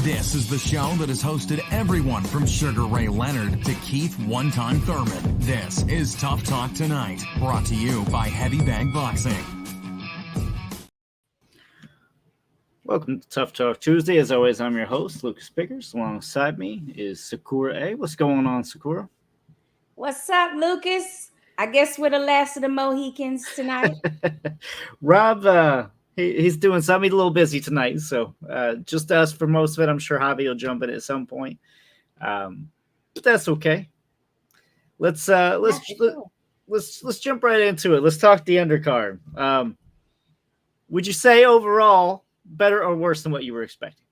This is the show that has hosted everyone from Sugar Ray Leonard to Keith One-Time Thurman. This is Tough Talk Tonight, brought to you by Heavy Bag Boxing. Welcome to Tough Talk Tuesday. As always, I'm your host, Lucas Pickers. Alongside me is Sakura A. What's going on, Sakura? What's up, Lucas? I guess we're the last of the Mohicans tonight. Rob, he's doing something. He's a little busy tonight, so just us for most of it. I'm sure Javi will jump in at some point, but that's okay. Let's jump right into it. Let's talk the undercard. Would you say overall better or worse than what you were expecting?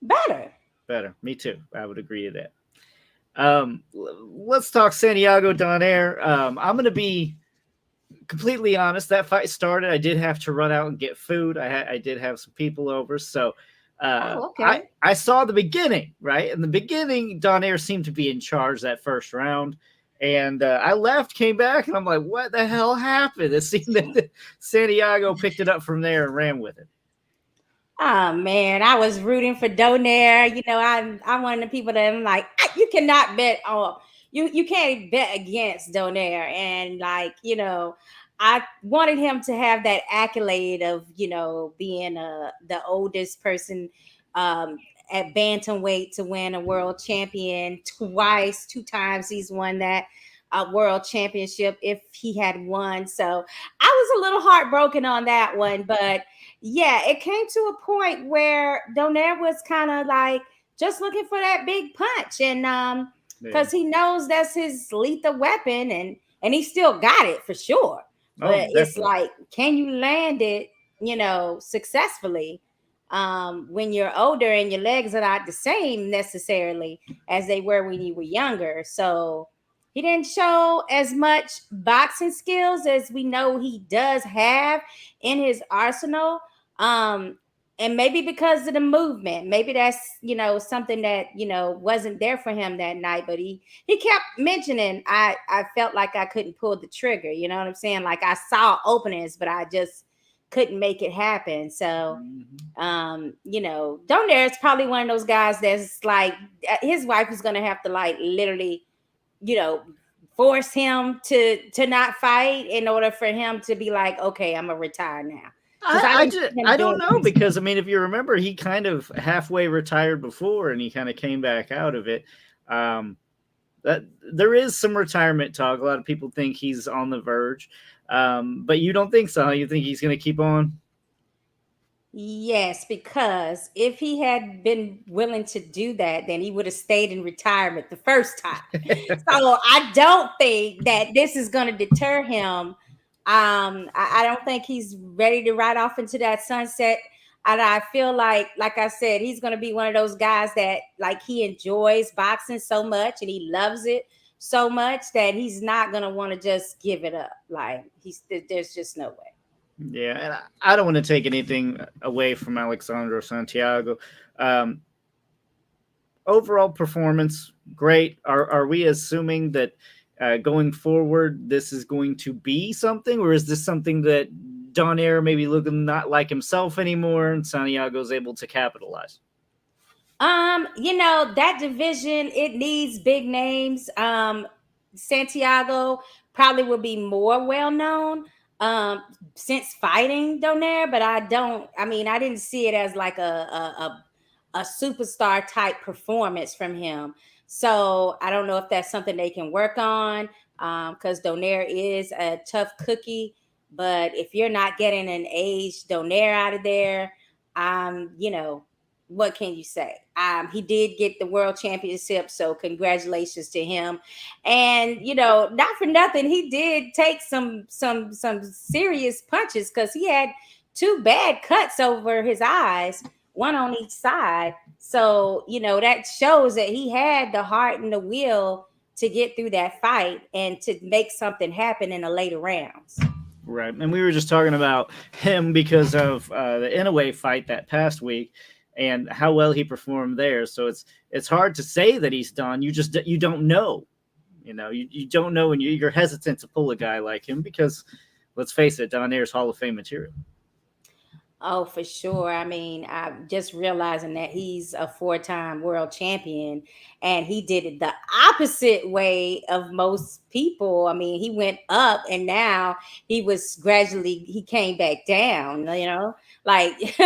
Better. Me too. I would agree to that. Let's talk Santiago Donaire. I'm going to be completely honest. That fight started. I did have to run out and get food. I did have some people over. So okay. I saw the beginning, right? In the beginning, Donaire seemed to be in charge that first round. And I left, came back, and I'm like, what the hell happened? It seemed that Santiago picked it up from there and ran with it. Oh, man, I was rooting for Donaire. You know, I'm one of the people that I'm like, you cannot bet on. You can't bet against Donaire. And, like, you know, I wanted him to have that accolade of, you know, being the oldest person at bantamweight to win a world champion twice. 2 times he's won that world championship if he had won. So I was a little heartbroken on that one. But yeah, it came to a point where Donaire was kind of like just looking for that big punch. And because he knows that's his lethal weapon, and he still got it for sure. But it's like, can you land it, you know, successfully? When you're older and your legs are not the same necessarily as they were when you were younger. So he didn't show as much boxing skills as we know he does have in his arsenal. And maybe because of the movement, maybe that's, you know, something that, you know, wasn't there for him that night. But he kept mentioning, I felt like I couldn't pull the trigger. You know what I'm saying? Like I saw openings, but I just couldn't make it happen. So, you know, Donaire is probably one of those guys that's like, his wife is going to have to like literally, you know, force him to not fight in order for him to be like, okay, I'm going to retire now. I don't know, because I mean, if you remember, he kind of halfway retired before and he kind of came back out of it. That there is some retirement talk. A lot of people think he's on the verge. But you don't think so? You think he's going to keep on? Yes, because if he had been willing to do that, then he would have stayed in retirement the first time. So I don't think that this is going to deter him. I don't think he's ready to ride off into that sunset. And I feel like I said, he's going to be one of those guys that like he enjoys boxing so much and he loves it so much that he's not going to want to just give it up. Like there's just no way. Yeah, and I don't want to take anything away from Alexandre Santiago. Overall performance, great. Are we assuming that going forward this is going to be something, or is this something that Donaire maybe looking not like himself anymore and Santiago's able to capitalize? You know, that division, it needs big names. Santiago probably will be more well-known since fighting Donaire, but I didn't see it as like a superstar type performance from him. So I don't know if that's something they can work on, because Donaire is a tough cookie. But if you're not getting an aged Donaire out of there, you know, what can you say? He did get the world championship, so congratulations to him. And you know, not for nothing, he did take some serious punches because he had 2 bad cuts over his eyes, one on each side. So you know, that shows that he had the heart and the will to get through that fight and to make something happen in the later rounds. Right, and we were just talking about him because of the Inoue fight that past week and how well he performed there. So it's hard to say that he's done. You don't know. You know, you don't know, and you're hesitant to pull a guy like him because, let's face it, Donaire's Hall of Fame material. Oh, for sure. I mean, I'm just realizing that he's a four-time world champion and he did it the opposite way of most people. I mean, he went up and now he came back down, you know? Like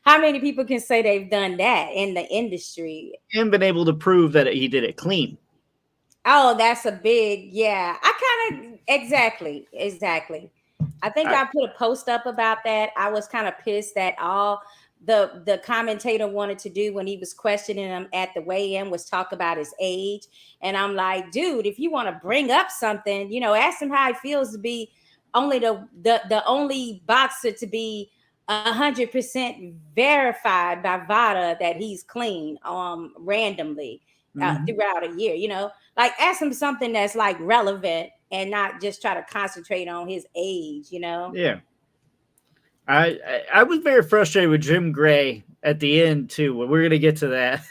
how many people can say they've done that in the industry? And been able to prove that he did it clean. Oh, that's a big, yeah. I kind of exactly. I think I, I put a post up about that. I was kind of pissed that all the commentator wanted to do when he was questioning him at the weigh-in was talk about his age. And I'm like, dude, if you want to bring up something, you know, ask him how it feels to be only the only boxer to be 100% verified by VADA that he's clean randomly throughout a year, you know, like ask him something that's like relevant and not just try to concentrate on his age, you know. yeah. I was very frustrated with Jim Gray at the end too. We're gonna get to that.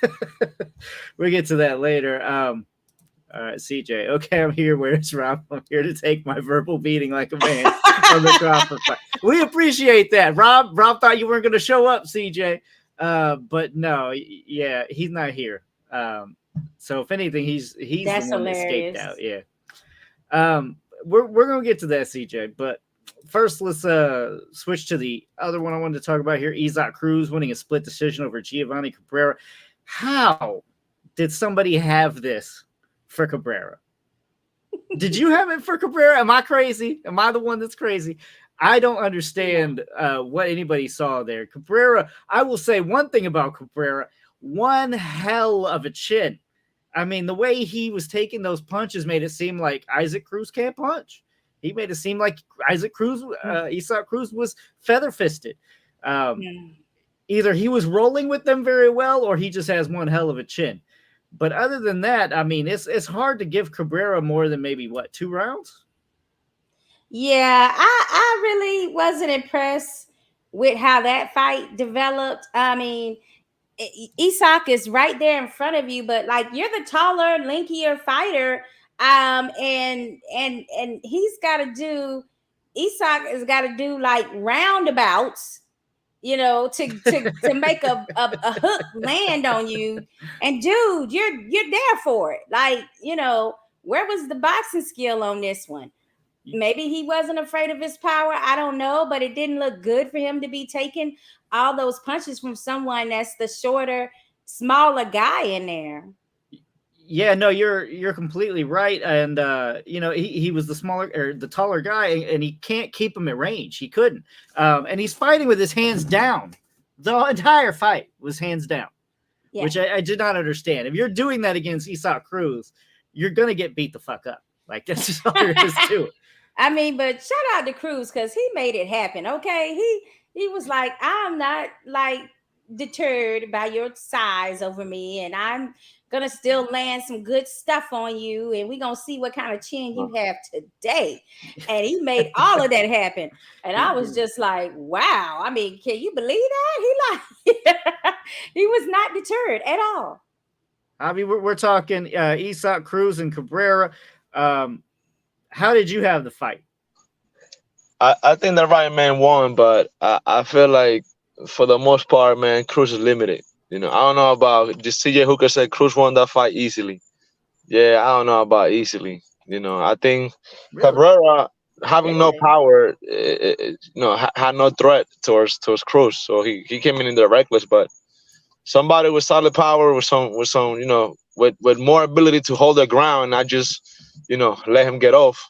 We'll get to that later. All right, CJ. Okay, I'm here. Where's Rob? I'm here to take my verbal beating like a man from the Crawford fight. We appreciate that. Rob thought you weren't going to show up, CJ. But no, yeah, he's not here. So if anything, he's That's the one that hilarious. escaped out. Yeah. We're gonna get to that, CJ. But first, let's switch to the other one I wanted to talk about here. Isaac Cruz winning a split decision over Giovanni Cabrera. How did somebody have this for Cabrera? Did you have it for Cabrera? Am I crazy? Am I the one that's crazy? I don't understand what anybody saw there. Cabrera, I will say one thing about Cabrera, one hell of a chin. I mean, the way he was taking those punches made it seem like Isaac Cruz can't punch. He made it seem like Isaac Cruz was feather fisted. Either he was rolling with them very well, or he just has one hell of a chin. But other than that, I mean, it's hard to give Cabrera more than maybe 2 rounds. Yeah, I really wasn't impressed with how that fight developed. I mean, Isak is right there in front of you, but like you're the taller, linkier fighter, and he's got to do. Isak has got to do like roundabouts, you know, to make a hook land on you. And dude, you're there for it. Like, you know, where was the boxing skill on this one? Maybe he wasn't afraid of his power. I don't know, but it didn't look good for him to be taking all those punches from someone that's the shorter, smaller guy in there. Yeah, no, you're completely right. And you know, he was the smaller or the taller guy, and he can't keep him at range. He couldn't. And he's fighting with his hands down. The entire fight was hands down, which I did not understand. If you're doing that against Isaac Cruz, you're gonna get beat the fuck up. Like that's just all there is to it. I mean, but shout out to Cruz because he made it happen. Okay, he was like, I'm not like deterred by your size over me, and I'm gonna still land some good stuff on you, and we're gonna see what kind of chin you have today. And he made all of that happen. And I was just like, wow. I mean, can you believe that? He like he was not deterred at all. I mean, we're talking Isaac Cruz and Cabrera. How did you have the fight? I think the right man won, but I feel like for the most part, man, Cruz is limited. You know, I don't know about just CJ Hooker said Cruz won that fight easily. Yeah, I don't know about easily. You know, I think Cabrera having no power, had no threat towards Cruz, so he came in the reckless. But somebody with solid power, with some, you know, with more ability to hold the ground, not just, you know, let him get off.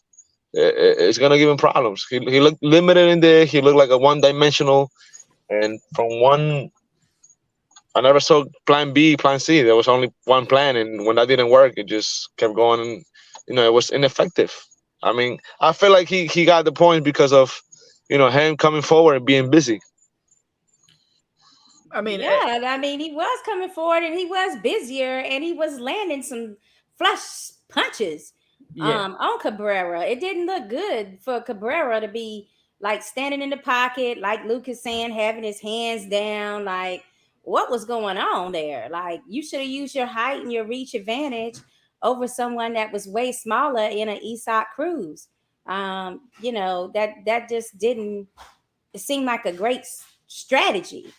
It's gonna give him problems. He looked limited in there. He looked like a one-dimensional, and from one, I never saw plan B, plan C. There was only one plan, and when that didn't work, it just kept going. And, you know, it was ineffective. I mean, I feel like he got the points because of, you know, him coming forward and being busy. I mean, he was coming forward and he was busier and he was landing some flush punches. On Cabrera. It didn't look good for Cabrera to be like standing in the pocket, like Luke is saying, having his hands down. Like, what was going on there? Like, you should have used your height and your reach advantage over someone that was way smaller in an Isaac Cruz. You know, that just didn't seem like a great strategy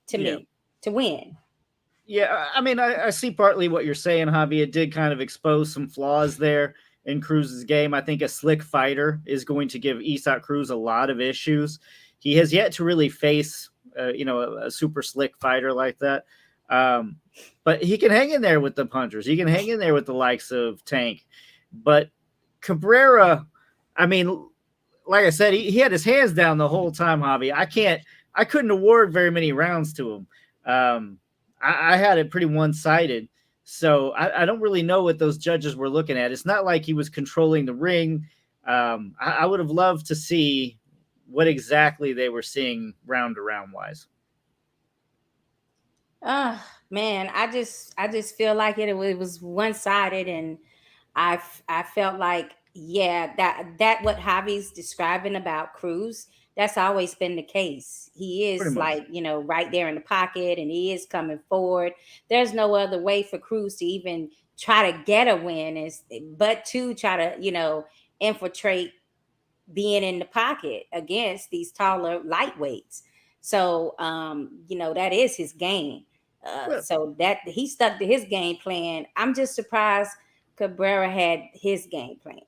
to me to win. Yeah, I mean, I see partly what you're saying, Javi. It did kind of expose some flaws there in Cruz's game. I think a slick fighter is going to give Isaac Cruz a lot of issues. He has yet to really face, a super slick fighter like that. But he can hang in there with the punchers. He can hang in there with the likes of Tank. But Cabrera, I mean, like I said, he had his hands down the whole time, Javi. I couldn't award very many rounds to him. I had it pretty one-sided. So I don't really know what those judges were looking at. It's not like he was controlling the ring. I would have loved to see what exactly they were seeing round to round wise. Man, I just feel like it was one-sided, and I felt like, yeah, that what Javi's describing about Cruz, that's always been the case. He is like, right there in the pocket, and he is coming forward. There's no other way for Cruz to even try to get a win but to try to, infiltrate being in the pocket against these taller lightweights. So, that is his game. So that he stuck to his game plan. I'm just surprised Cabrera had his game plan.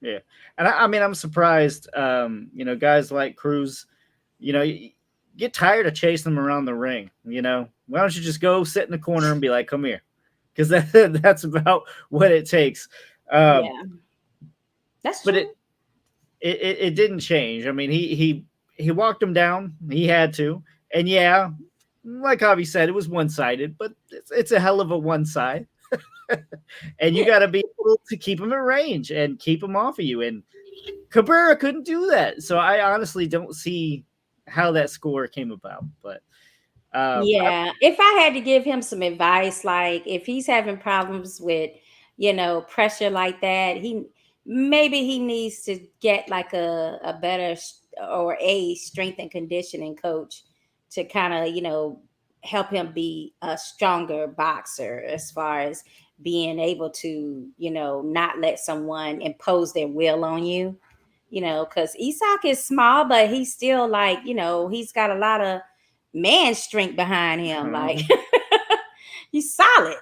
Yeah. And I mean, I'm surprised, guys like Cruz, you get tired of chasing them around the ring. Why don't you just go sit in the corner and be like, come here? Because that's about what it takes. Yeah. That's true. But it didn't change. I mean, he walked him down. He had to. And yeah, like Javi said, it was one-sided, but it's a hell of a one side. And you got to be able to keep him at range and keep him off of you. And Cabrera couldn't do that. So I honestly don't see how that score came about. But if I had to give him some advice, like if he's having problems with, pressure like that, he needs to get like a better or a strength and conditioning coach to kind of, help him be a stronger boxer as far as being able to, not let someone impose their will on you, because Isaac is small, but he's still like, he's got a lot of man strength behind him. Like he's solid,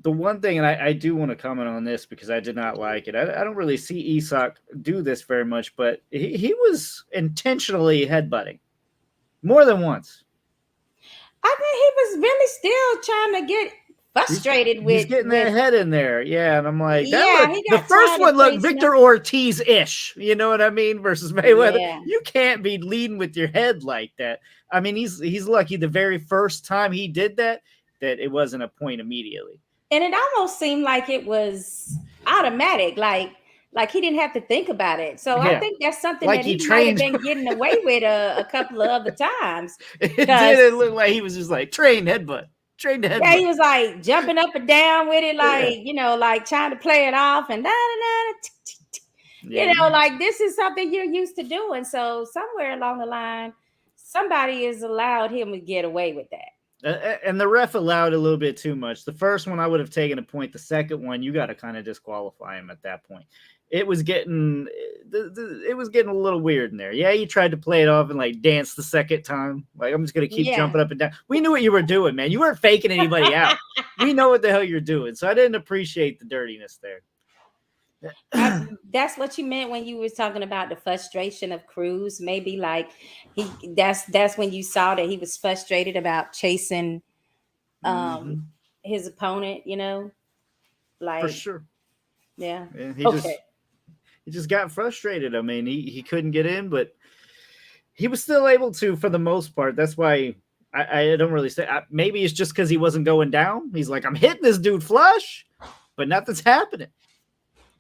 The one thing, and I do want to comment on this because I did not like it. I don't really see Isaac do this very much, but he was intentionally headbutting more than once. I think he was really still trying to get frustrated with. He's getting that head in there. Yeah. And I'm like, the first one looked Victor Ortiz-ish. You know what I mean? Versus Mayweather. Yeah. You can't be leading with your head like that. I mean, he's lucky the very first time he did that it wasn't a point immediately. And it almost seemed like it was automatic. Like he didn't have to think about it. So I think that's something like that he might have been getting away with a couple of other times. It didn't look like he was just like trained headbutt. Yeah, he was like jumping up and down with it, like, like trying to play it off and like this is something you're used to doing. So somewhere along the line, somebody has allowed him to get away with that. And the ref allowed a little bit too much. The first one I would have taken a point. The second one, you got to kind of disqualify him at that point. It was getting a little weird in there. Yeah, you tried to play it off and like dance the second time. Like, I'm just gonna keep jumping up and down. We knew what you were doing, man. You weren't faking anybody out. We know what the hell you're doing. So I didn't appreciate the dirtiness there. That's what you meant when you were talking about the frustration of Cruz. Maybe like that's when you saw that he was frustrated about chasing his opponent, like for sure. Yeah. He just got frustrated. I mean, he couldn't get in, but he was still able to for the most part. That's why I don't really say. Maybe it's just because he wasn't going down. He's like, I'm hitting this dude flush, but nothing's happening.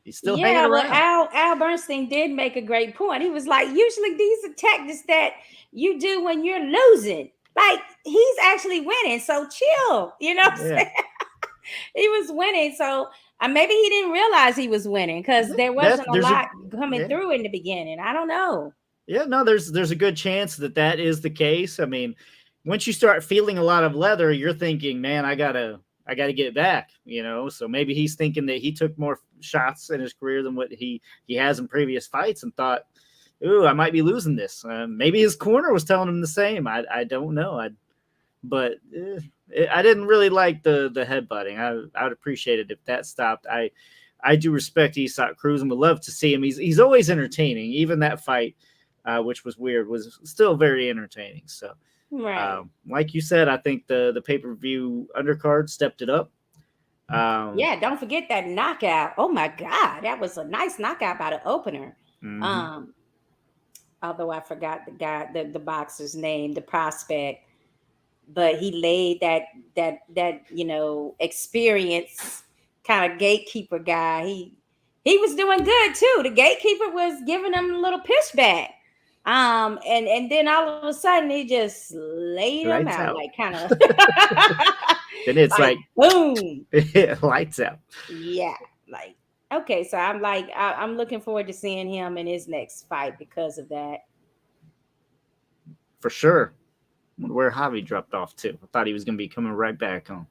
He's still hanging around. Well, Al Bernstein did make a great point. He was like, usually these are tactics that you do when you're losing. Like, he's actually winning, so chill. You know what I'm saying? He was winning, so maybe he didn't realize he was winning because there wasn't a lot coming through in the beginning. I don't know. Yeah, no, there's a good chance that is the case. I mean, once you start feeling a lot of leather, you're thinking, man, I gotta get it back, So maybe he's thinking that he took more shots in his career than what he has in previous fights, and thought, ooh, I might be losing this. Maybe his corner was telling him the same. I don't know. But I didn't really like the headbutting. I would appreciate it if that stopped. I do respect Isak Cruz and would love to see him. He's always entertaining. Even that fight, which was weird, was still very entertaining. So, Right. like you said, I think the pay-per-view undercard stepped it up. Yeah, don't forget that knockout. Oh my God, that was a nice knockout by the opener. Mm-hmm. Although I forgot the boxer's name, the prospect, but he laid that experience kind of gatekeeper guy. He was doing good too. The gatekeeper was giving him a little pushback. And then all of a sudden he just laid him Lights out, out. like kind of Then it's like boom. lights out. Yeah, like okay. So I'm like I'm looking forward to seeing him in his next fight because of that. For sure. Where Javi dropped off too. I thought he was going to be coming right back home.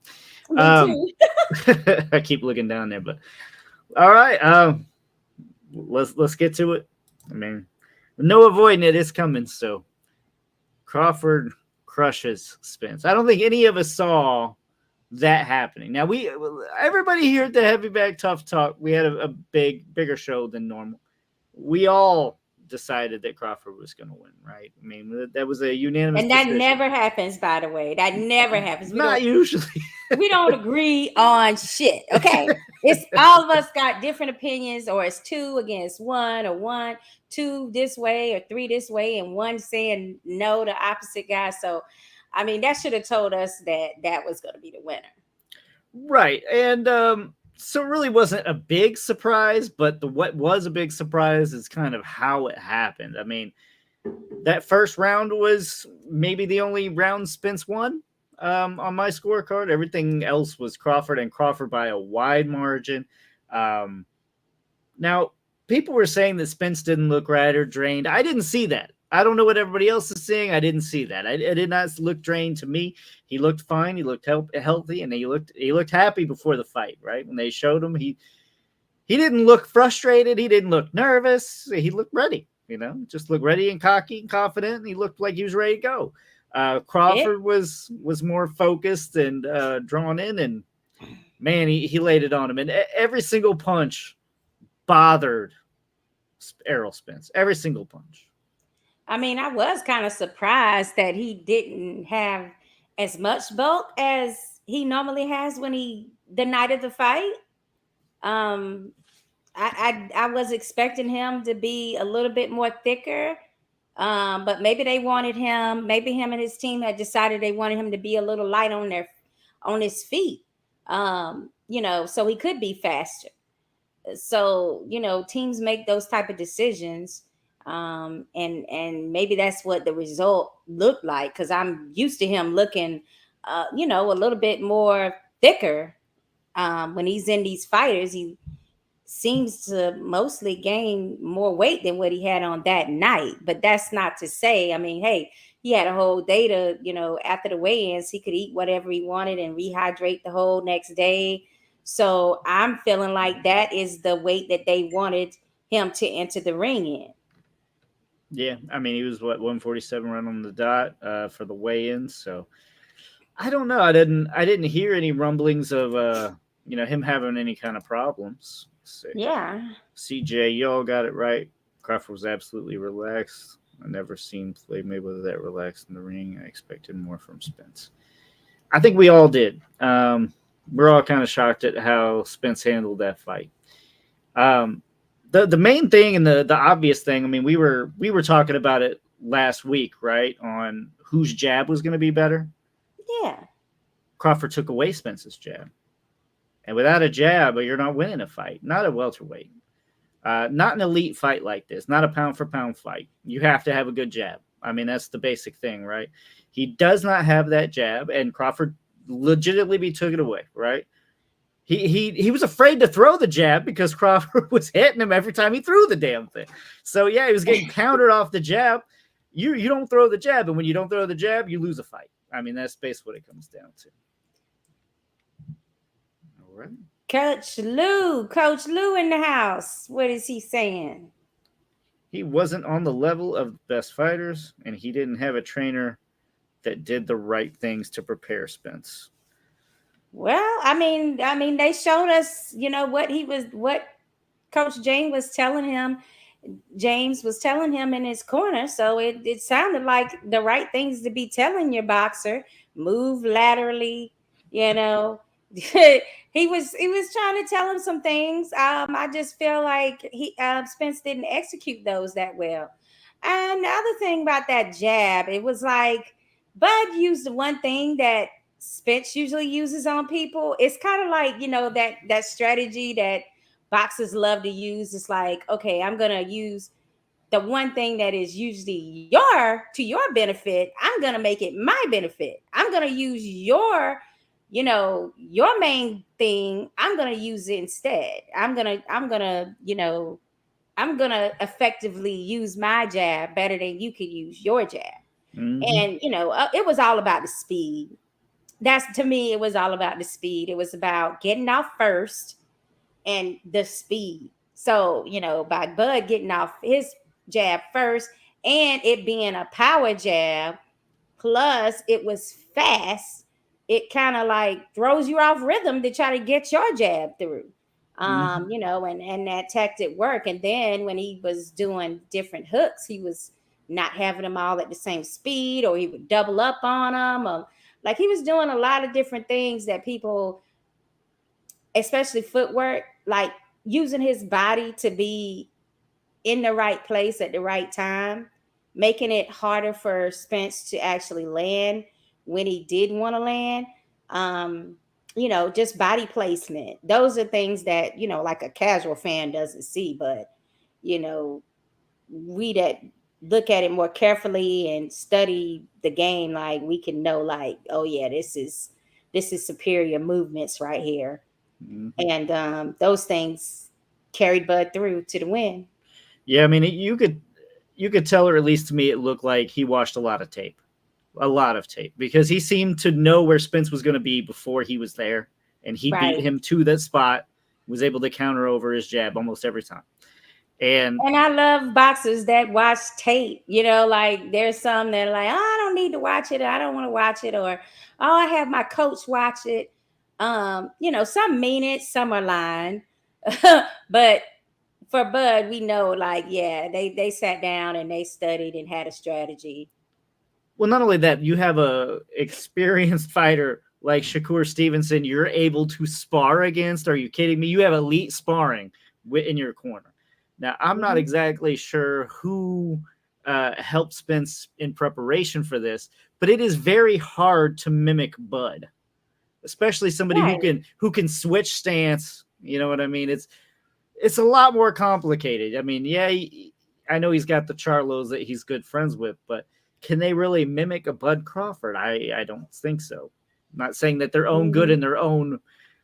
Me too. I keep looking down there, but all right. Let's get to it. I mean, no avoiding it. It's coming. So Crawford crushes Spence. I don't think any of us saw that happening. Now everybody here at the Heavy Bag Tough Talk, we had a bigger show than normal. We all decided that Crawford was going to win, right? I mean, that was a unanimous And that decision. never happens, by the way. That never happens. Not usually. We don't agree on shit, okay? It's all of us got different opinions, or it's 2 against 1, or 1, 2 this way, or 3 this way, and 1 saying no to opposite guy. So, I mean, that should have told us that was going to be the winner. Right. And so it really wasn't a big surprise, but what was a big surprise is kind of how it happened. I mean, that first round was maybe the only round Spence won on my scorecard. Everything else was Crawford, and Crawford by a wide margin. Now, people were saying that Spence didn't look right or drained. I didn't see that. I don't know what everybody else is seeing. I didn't see that. I did not look drained to me. He looked fine. He looked healthy, and he looked happy before the fight. Right when they showed him, he didn't look frustrated. He didn't look nervous. He looked ready. Just looked ready and cocky and confident. And he looked like he was ready to go. Crawford was more focused and drawn in, and man, he laid it on him. And every single punch bothered Errol Spence. Every single punch. I mean, I was kind of surprised that he didn't have as much bulk as he normally has the night of the fight. I was expecting him to be a little bit more thicker, but maybe they wanted him. Maybe him and his team had decided they wanted him to be a little light on his feet. So he could be faster. So teams make those type of decisions. And maybe that's what the result looked like, because I'm used to him looking, a little bit more thicker. When he's in these fighters, he seems to mostly gain more weight than what he had on that night. But that's not to say, I mean, hey, he had a whole day to, after the weigh-ins, he could eat whatever he wanted and rehydrate the whole next day. So I'm feeling like that is the weight that they wanted him to enter the ring in. Yeah, I mean, he was 147 right on the dot for the weigh-ins. So I don't know. I didn't hear any rumblings of him having any kind of problems. So, yeah. CJ, y'all got it right. Crawford was absolutely relaxed. I never seen Floyd Mayweather that relaxed in the ring. I expected more from Spence. I think we all did. We're all kind of shocked at how Spence handled that fight. The main thing and the obvious thing, I mean, we were talking about it last week, right? On whose jab was going to be better. Yeah. Crawford took away Spence's jab. And without a jab, you're not winning a fight. Not a welterweight. Not an elite fight like this. Not a pound-for-pound fight. You have to have a good jab. I mean, that's the basic thing, right? He does not have that jab, and Crawford legitimately took it away, right? He was afraid to throw the jab because Crawford was hitting him every time he threw the damn thing. So, yeah, he was getting countered off the jab. You don't throw the jab, and when you don't throw the jab, you lose a fight. I mean, that's basically what it comes down to. All right. Coach Lou in the house. What is he saying? He wasn't on the level of the best fighters, and he didn't have a trainer that did the right things to prepare Spence. Well, I mean, they showed us, what Coach James was telling him. James was telling him in his corner, so it sounded like the right things to be telling your boxer. Move laterally, you know. he was trying to tell him some things. I just feel like Spence didn't execute those that well. And the other thing about that jab, it was like Bud used the one thing that Spence usually uses on people. It's kind of like, that strategy that boxers love to use. It's like, okay, I'm gonna use the one thing that is usually your benefit. I'm gonna make it my benefit. I'm gonna use your main thing. I'm gonna use it instead. I'm gonna effectively use my jab better than you could use your jab. Mm-hmm. And it was all about the speed. That's, to me, it was all about the speed. It was about getting off first and the speed. So, by Bud getting off his jab first and it being a power jab, plus it was fast, it kind of like throws you off rhythm to try to get your jab through. And that tactic worked. And then when he was doing different hooks, he was not having them all at the same speed, or he would double up on them, or like he was doing a lot of different things that people, especially footwork, like using his body to be in the right place at the right time, making it harder for Spence to actually land when he did want to land. Just body placement. Those are things that, like a casual fan doesn't see, but, we that look at it more carefully and study the game, like we can know, like, oh yeah, this is superior movements right here. Mm-hmm. And those things carried Bud through to the win. Yeah, I mean, you could tell, or at least to me, it looked like he watched a lot of tape, because he seemed to know where Spence was going to be before he was there, and he Right. beat him to that spot, was able to counter over his jab almost every time. And I love boxers that watch tape. Like there's some that are like, oh, I don't need to watch it. I don't want to watch it. Or, oh, I have my coach watch it. Some mean it, some are lying. But for Bud, we know, like, yeah, they sat down and they studied and had a strategy. well, not only that, you have a experienced fighter like Shakur Stevenson you're able to spar against. Are you kidding me? You have elite sparring in your corner. Now, I'm not exactly sure who helped Spence in preparation for this, but it is very hard to mimic Bud, especially somebody who can switch stance. You know what I mean? It's a lot more complicated. I mean, yeah, I know he's got the Charlos that he's good friends with, but can they really mimic a Bud Crawford? I don't think so. I'm not saying that they're own good in their own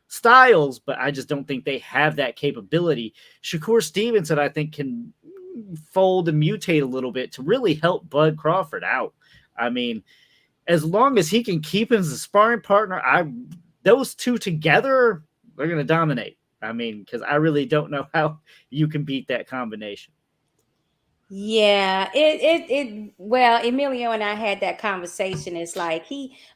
styles, but I just don't think they have that capability. Shakur Stevenson, I think, can fold and mutate a little bit to really help Bud Crawford out. I mean, as long as he can keep him as a sparring partner, those two together, they're going to dominate. I mean, because I really don't know how you can beat that combination. Yeah, well, Emilio and I had that conversation. It's like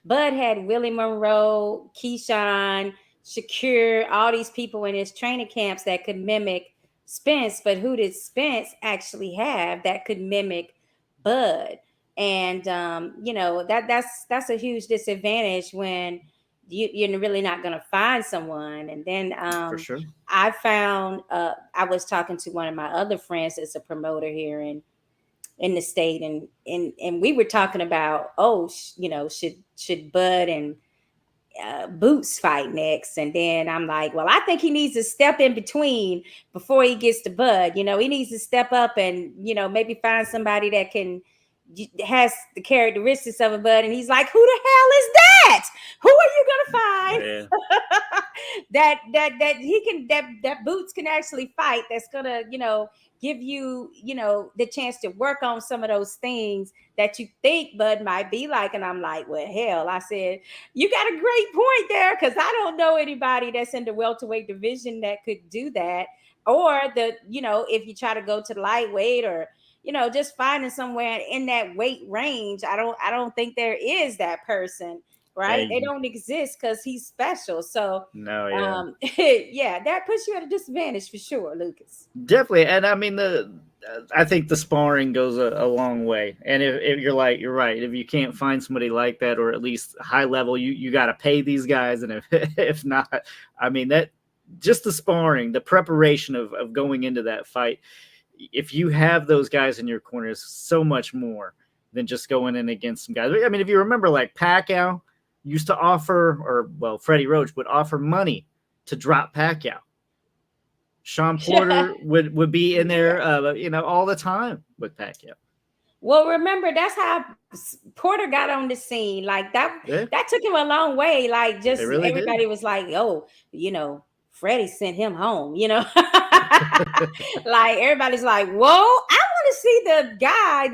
Bud had Willie Monroe, Keyshawn, Shakur, all these people in his training camps that could mimic Spence, but who did Spence actually have that could mimic Bud? And that's a huge disadvantage when you're really not going to find someone. And then For sure. I found I was talking to one of my other friends that's a promoter here in the state, and we were talking about, should Bud and Boots fight next? And then I'm like, well, I think he needs to step in between before he gets to Bud. He needs to step up and maybe find somebody that has the characteristics of a Bud. And he's like, who the hell is that? Who are you gonna find? Yeah. that Boots can actually fight, that's gonna give you the chance to work on some of those things that you think Bud might be like. And I'm like, well, hell, I said, you got a great point there, because I don't know anybody that's in the welterweight division that could do that. Or if you try to go to the lightweight, or just finding somewhere in that weight range. I don't think there is that person, right? They don't exist because he's special. So no, yeah. yeah, that puts you at a disadvantage for sure, Lucas. Definitely. And I mean, I think the sparring goes a long way. And if you're right. If you can't find somebody like that, or at least high level, you got to pay these guys. And if not, I mean, that just the sparring, the preparation of going into that fight, if you have those guys in your corner, is so much more than just going in against some guys. I mean, if you remember, like Pacquiao used to offer, Freddie Roach would offer money to drop Pacquiao. Sean Porter would be in there, all the time with Pacquiao. Well, remember, that's how Porter got on the scene. Like that took him a long way. Like just really everybody was like, "Oh, Freddie sent him home." Like everybody's like, "Whoa, I want to see the guy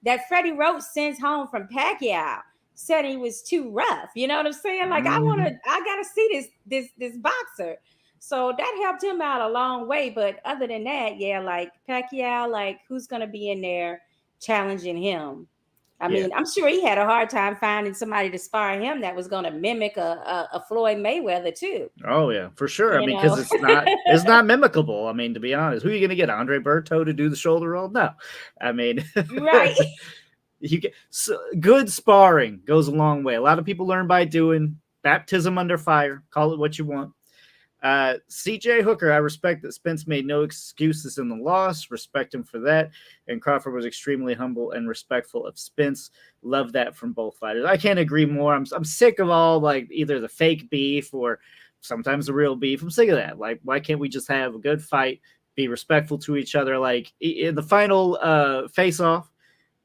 that Freddie Roach sends home from Pacquiao." Said he was too rough. You know what I'm saying? Like I gotta see this boxer. So that helped him out a long way. But other than that, yeah, like Pacquiao, like who's gonna be in there challenging him? I mean, I'm sure he had a hard time finding somebody to spar him that was gonna mimic a Floyd Mayweather too. Oh yeah, for sure. I mean, because it's not mimicable. I mean, to be honest, who are you gonna get? Andre Berto to do the shoulder roll? No. I mean, right. Good sparring goes a long way. A lot of people learn by doing. Baptism under fire. Call it what you want. CJ Hooker, I respect that Spence made no excuses in the loss. Respect him for that. And Crawford was extremely humble and respectful of Spence. Love that from both fighters. I can't agree more. I'm sick of all like either the fake beef or sometimes the real beef. I'm sick of that. Like, why can't we just have a good fight, be respectful to each other? Like in the final face-off,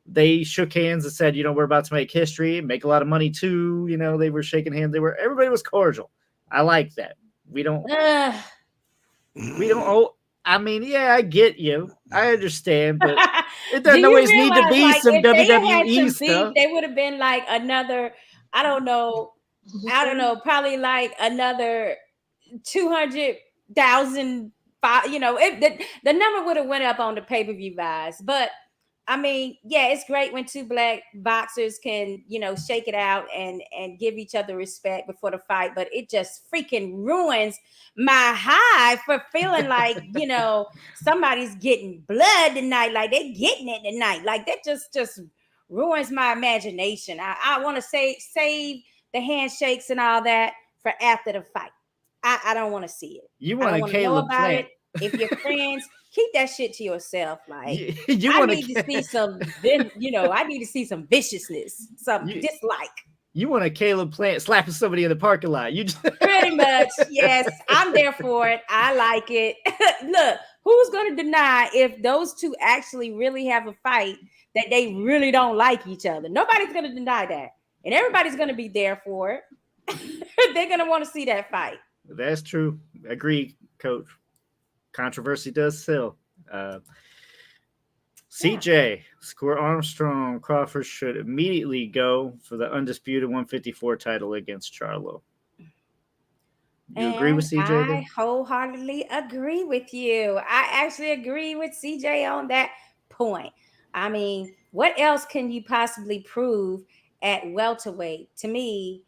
they shook hands and said, we're about to make history, make a lot of money too. They were shaking hands. Everybody was cordial. I like that. We don't. Oh, I mean, yeah, I get you. I understand, but it doesn't always need to be some WWE stuff. They would have been like another. I don't know. Probably like another 200,000. The number would have went up on the pay-per-view buys, but. I mean, yeah, it's great when two black boxers can, shake it out and give each other respect before the fight, but it just freaking ruins my high for feeling like, somebody's getting blood tonight, like they're getting it tonight. Like that just ruins my imagination. I want to save the handshakes and all that for after the fight. I don't want to see it. You want to know about it. If you're friends, keep that shit to yourself. Like I need to see some, I need to see some viciousness, some dislike. You want a Caleb Plant slapping somebody in the parking lot? You just pretty much, yes. I'm there for it. I like it. Look, who's going to deny if those two actually really have a fight that they really don't like each other? Nobody's going to deny that, and everybody's going to be there for it. They're going to want to see that fight. That's true. Agree, Coach. Controversy does sell. CJ, Score Armstrong, Crawford should immediately go for the undisputed 154 title against Charlo. You agree with CJ? I wholeheartedly agree with you. I actually agree with CJ on that point. I mean, what else can you possibly prove at welterweight? To me,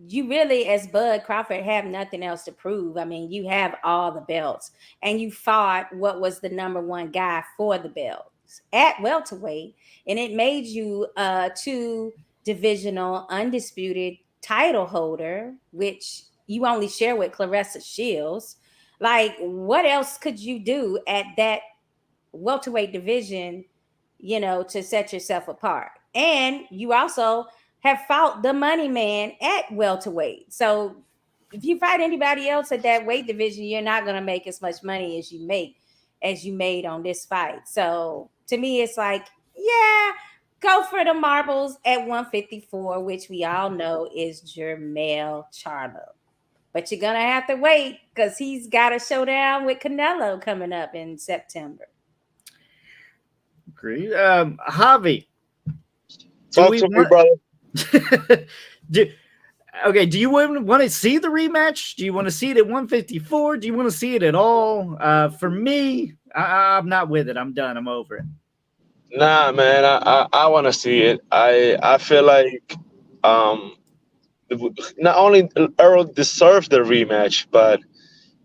you really, as Bud Crawford, have nothing else to prove. I mean, you have all the belts, and you fought what was the number one guy for the belts at welterweight, and it made you a 2-divisional undisputed title holder, which you only share with Clarissa Shields. Like, what else could you do at that welterweight division, to set yourself apart? And you also have fought the money man at welterweight. So if you fight anybody else at that weight division, you're not going to make as much money as you made on this fight. So to me, it's like, yeah, go for the marbles at 154, which we all know is Jermell Charlo. But you're going to have to wait because he's got a showdown with Canelo coming up in September. Agreed. Javi. Talk to me, brother. Do you want to see the rematch? Do you want to see it at 154? Do you want to see it at all? For me, I'm not with it. I'm done. I'm over it. Nah, man, I want to see it. I feel like um not only Earl deserves the rematch, but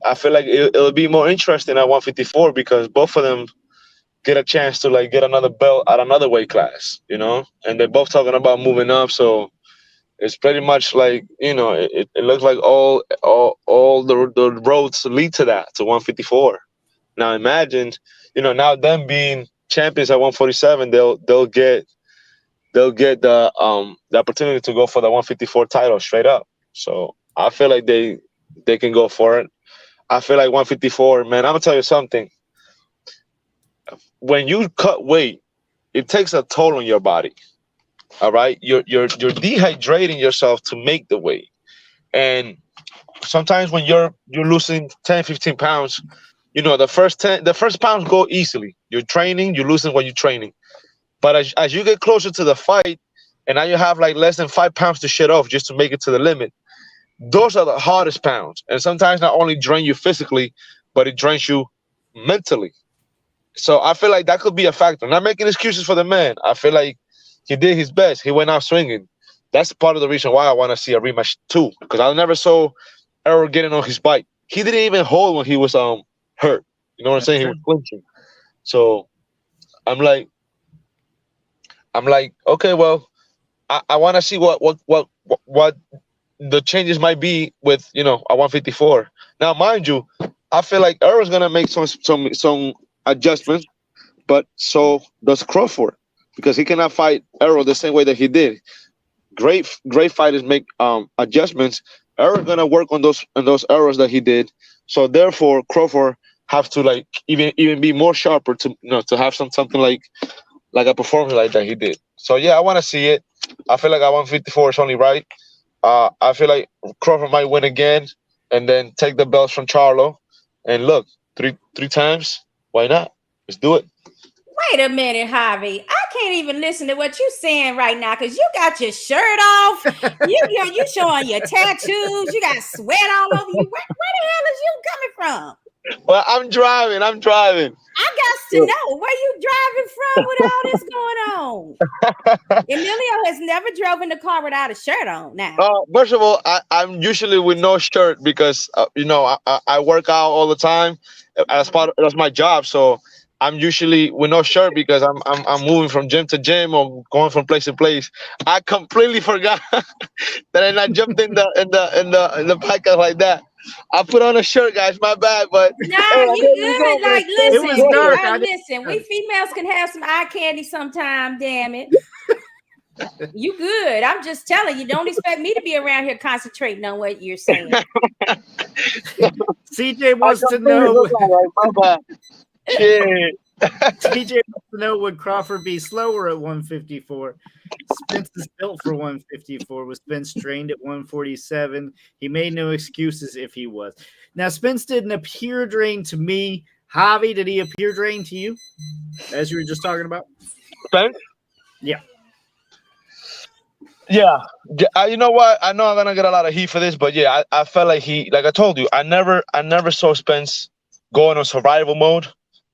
I feel like it'll be more interesting at 154 because both of them get a chance to like get another belt at another weight class, and they're both talking about moving up. So it's pretty much like it looks like all the roads lead to that, to 154. Now imagine, now them being champions at 147, they'll get the opportunity to go for the 154 title straight up. So I feel like they can go for it. I feel like 154, man. I'm gonna tell you something. When you cut weight, it takes a toll on your body. All right, you're dehydrating yourself to make the weight, and sometimes when you're losing 10, 15 pounds, the first pounds go easily. You're training, you're losing what you're training. But as you get closer to the fight, and now you have like less than 5 pounds to shed off just to make it to the limit, those are the hardest pounds. And sometimes not only drain you physically, but it drains you mentally. So I feel like that could be a factor. Not making excuses for the man. I feel like he did his best. He went out swinging. That's part of the reason why I want to see a rematch too. Because I never saw Errol getting on his bike. He didn't even hold when he was hurt. You know what I'm saying? He was flinching. So I'm like, okay, well, I want to see what the changes might be with a 154. Now, mind you, I feel like Errol's gonna make some adjustments, but so does Crawford because he cannot fight Errol the same way that he did. Great fighters make adjustments. Errol's gonna work on those errors that he did. So therefore, Crawford have to like even be more sharper to to have something like a performance like that he did. So yeah, I want to see it. I feel like at 154 is only right. I feel like Crawford might win again and then take the belts from Charlo. And look, three times. Why not? Let's do it. Wait a minute, Javi. I can't even listen to what you're saying right now because you got your shirt off. You showing your tattoos. You got sweat all over you. Where the hell is you coming from? Well, I'm driving. I got to know where you driving from with all this going on. Emilio has never drove in the car without a shirt on. Now, first of all, I'm usually with no shirt because I work out all the time that's my job. So I'm usually with no shirt because I'm moving from gym to gym or going from place to place. I completely forgot that I jumped in the podcast like that. I put on a shirt, guys. My bad, but nah, you good. Like, listen, it was dark. Listen. We females can have some eye candy sometime. Damn it, you good. I'm just telling you. Don't expect me to be around here concentrating on what you're saying. CJ wants to know. My bad. Shit. TJ wants to know, would Crawford be slower at 154? Spence is built for 154. Was Spence trained at 147? He made no excuses if he was. Now, Spence didn't appear drained to me. Javi, did he appear drained to you? As you were just talking about? Spence? Yeah. Yeah. You know what? I know I'm gonna get a lot of heat for this, but yeah, I felt like like I told you, I never saw Spence going on survival mode.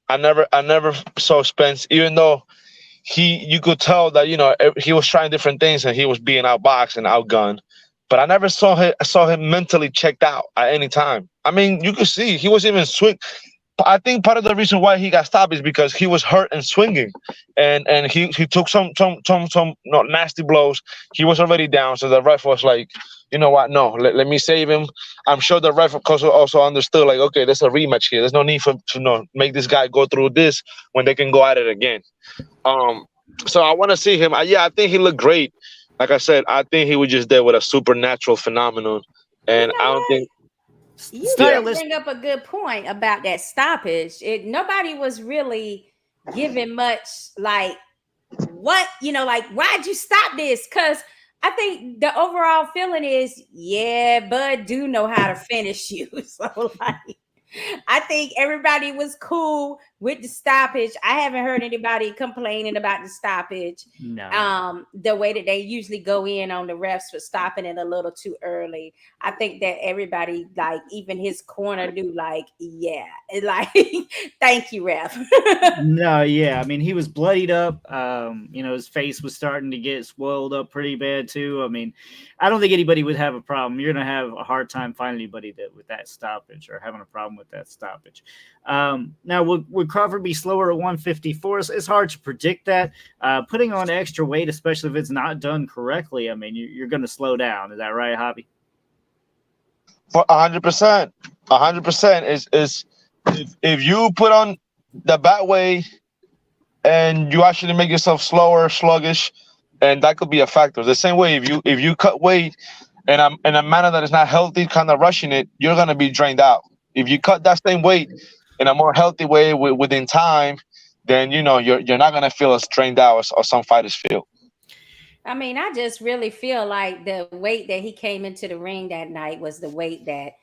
I never saw Spence, even though you could tell that he was trying different things and he was being outboxed and outgunned, but I never saw him mentally checked out at any time. I mean, you could see he was even swing. I think part of the reason why he got stopped is because he was hurt and swinging, and he took some nasty blows. He was already down, so the ref was like, you know what? No, let me save him. I'm sure the ref also understood, like, okay, there's a rematch here. There's no need to make this guy go through this when they can go at it again. So I want to see him. I think he looked great. Like I said, I think he was just there with a supernatural phenomenon, and I don't think. You bring up a good point about that stoppage. Nobody was really giving much like what like why'd you stop this? Because I think the overall feeling is Bud do know how to finish you. So like I think everybody was cool with the stoppage. I haven't heard anybody complaining about the stoppage. No. The way that they usually go in on the refs for stopping it a little too early. I think that everybody, like even his corner, knew like, yeah, like thank you, ref. No, yeah. I mean, he was bloodied up. His face was starting to get swelled up pretty bad too. I mean, I don't think anybody would have a problem. You're gonna have a hard time finding anybody with that stoppage or having a problem with that stoppage. Now, would Crawford be slower at 154? It's hard to predict that. Putting on extra weight, especially if it's not done correctly, I mean, you're going to slow down. Is that right, Hobby? For 100%, 100% is if you put on the bad way and you actually make yourself slower, sluggish, and that could be a factor. The same way if you cut weight and in a manner that is not healthy, kind of rushing it, you're gonna be drained out. If you cut that same weight in a more healthy way within time, then you're not gonna feel as drained out as some fighters feel. I mean, I just really feel like the weight that he came into the ring that night was the weight that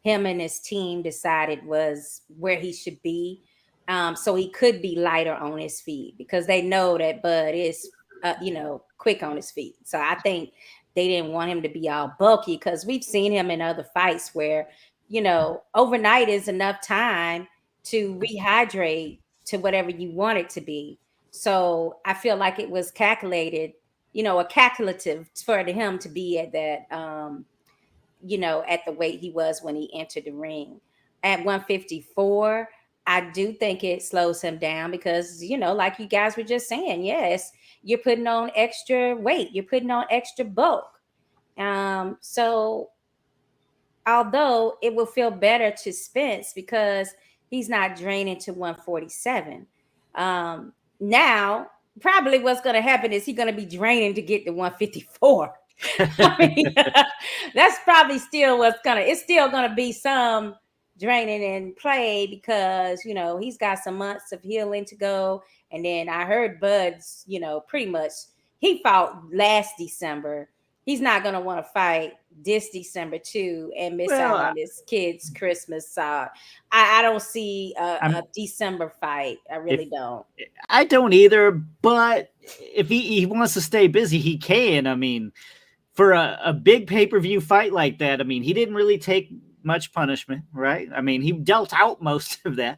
him and his team decided was where he should be. So he could be lighter on his feet because they know that Bud is, quick on his feet. So I think they didn't want him to be all bulky because we've seen him in other fights where, overnight is enough time to rehydrate to whatever you want it to be. So I feel like it was calculated, a calculative for him to be at that, at the weight he was when he entered the ring. At 154, I do think it slows him down because, like you guys were just saying, yes, you're putting on extra weight, you're putting on extra bulk. So although it will feel better to Spence because he's not draining to 147. Now, probably what's going to happen is he's going to be draining to get to 154. I mean, that's probably still it's still going to be some draining in play because, he's got some months of healing to go. And then I heard Bud's, pretty much he fought last December. He's not going to want to fight this December too and miss out on his kid's Christmas. I don't see a December fight. I really don't. I don't either, but if he wants to stay busy, he can. I mean, for a big pay-per-view fight like that, I mean, he didn't really take much punishment, right? I mean, he dealt out most of that.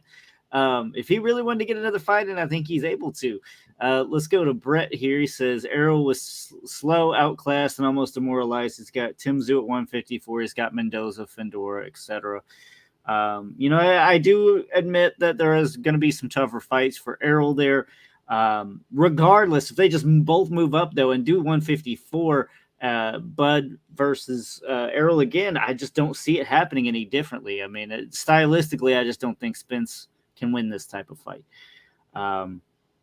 If he really wanted to get another fight in, I think he's able to. Let's go to Brett here. He says Errol was slow, outclassed, and almost demoralized. He's got Tim Tszyu at 154. He's got Mendoza, Fendora, etc. I do admit that there is going to be some tougher fights for Errol there. Regardless, if they just both move up, though, and do 154, Bud versus Errol again, I just don't see it happening any differently. I mean, stylistically, I just don't think Spence can win this type of fight.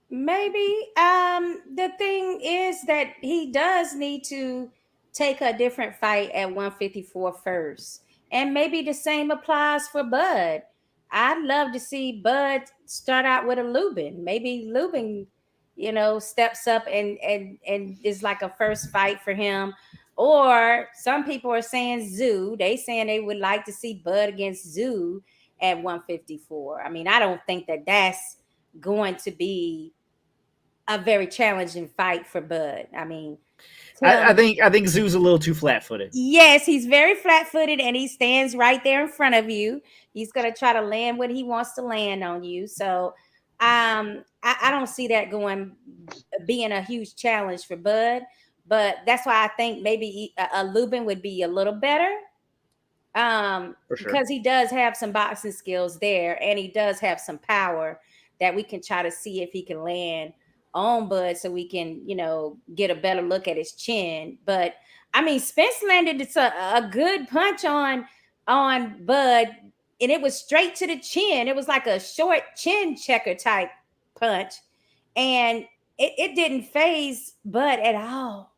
Maybe. The thing is that he does need to take a different fight at 154 first. And maybe the same applies for Bud. I'd love to see Bud start out with a Lubin. Maybe Lubin, steps up and is like a first fight for him. Or some people are saying Tszyu. They saying they would like to see Bud against Tszyu at 154. I mean, I don't think that that's going to be a very challenging fight for Bud. I mean, I think Tzયુ's a little too flat-footed. Yes, he's very flat-footed, and he stands right there in front of you. He's going to try to land what he wants to land on you. So, I don't see that being a huge challenge for Bud. But that's why I think maybe a Lubin would be a little better. For sure. Because he does have some boxing skills there, and he does have some power that we can try to see if he can land on Bud so we can, get a better look at his chin. But I mean, Spence landed a good punch on Bud, and it was straight to the chin. It was like a short chin checker type punch, and it didn't faze Bud at all,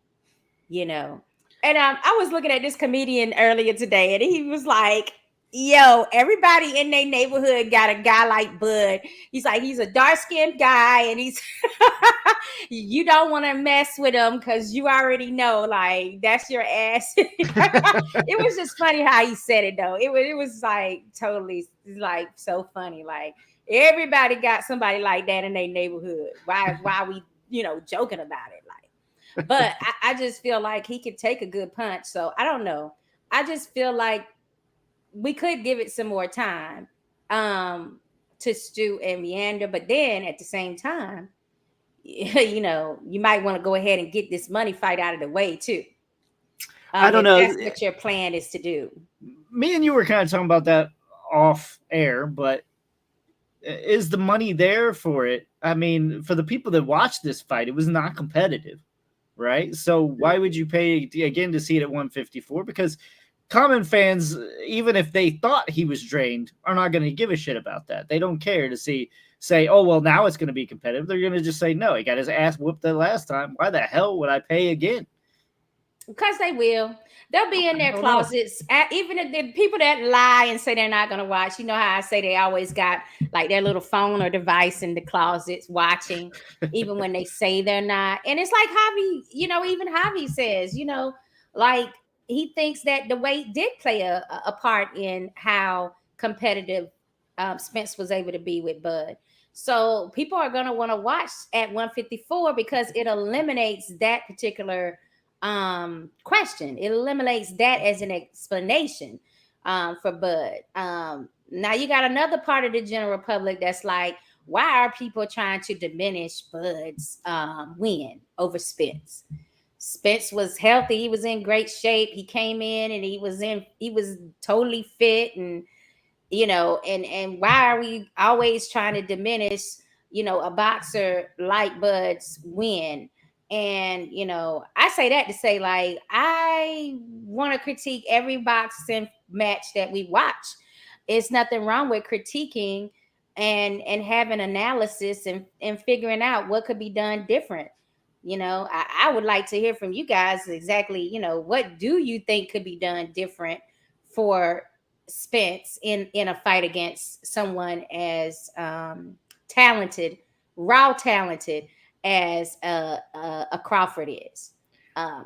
And I was looking at this comedian earlier today, and he was like, yo, everybody in their neighborhood got a guy like Bud. He's like, he's a dark-skinned guy, and he's You don't want to mess with him because you already know, like, that's your ass. It was just funny how he said it, though. It was like totally like so funny. Like, everybody got somebody like that in their neighborhood. Why we, joking about it? Like, but I just feel like he could take a good punch. So I don't know. I just feel like we could give it some more time to Stu and Meander, but then at the same time, you might want to go ahead and get this money fight out of the way too. I don't if know. That's what your plan is to do. Me and you were kind of talking about that off air, but is the money there for it? I mean, for the people that watched this fight, it was not competitive, right? So why would you pay again to see it at 154? Because common fans, even if they thought he was drained, are not going to give a shit about that. They don't care to say, oh, well, now it's going to be competitive. They're going to just say, no, he got his ass whooped the last time. Why the hell would I pay again? Because they will. They'll be in their closets. Even if the people that lie and say they're not going to watch, you know how I say they always got like their little phone or device in the closets watching, even when they say they're not. And it's like Javi, even Javi says, like he thinks that the weight did play a part in how competitive Spence was able to be with Bud. So people are going to want to watch at 154 because it eliminates that particular question. It eliminates that as an explanation for Bud. Now you got another part of the general public that's like, why are people trying to diminish Bud's win over Spence? Spence was healthy. He was in great shape. He came in and he was totally fit, and and why are we always trying to diminish, a boxer like Bud's win? And, I say that to say, like, I want to critique every boxing match that we watch. It's nothing wrong with critiquing and having analysis and figuring out what could be done different. I would like to hear from you guys exactly, what do you think could be done different for Spence in a fight against someone as talented, raw talented as a Crawford is?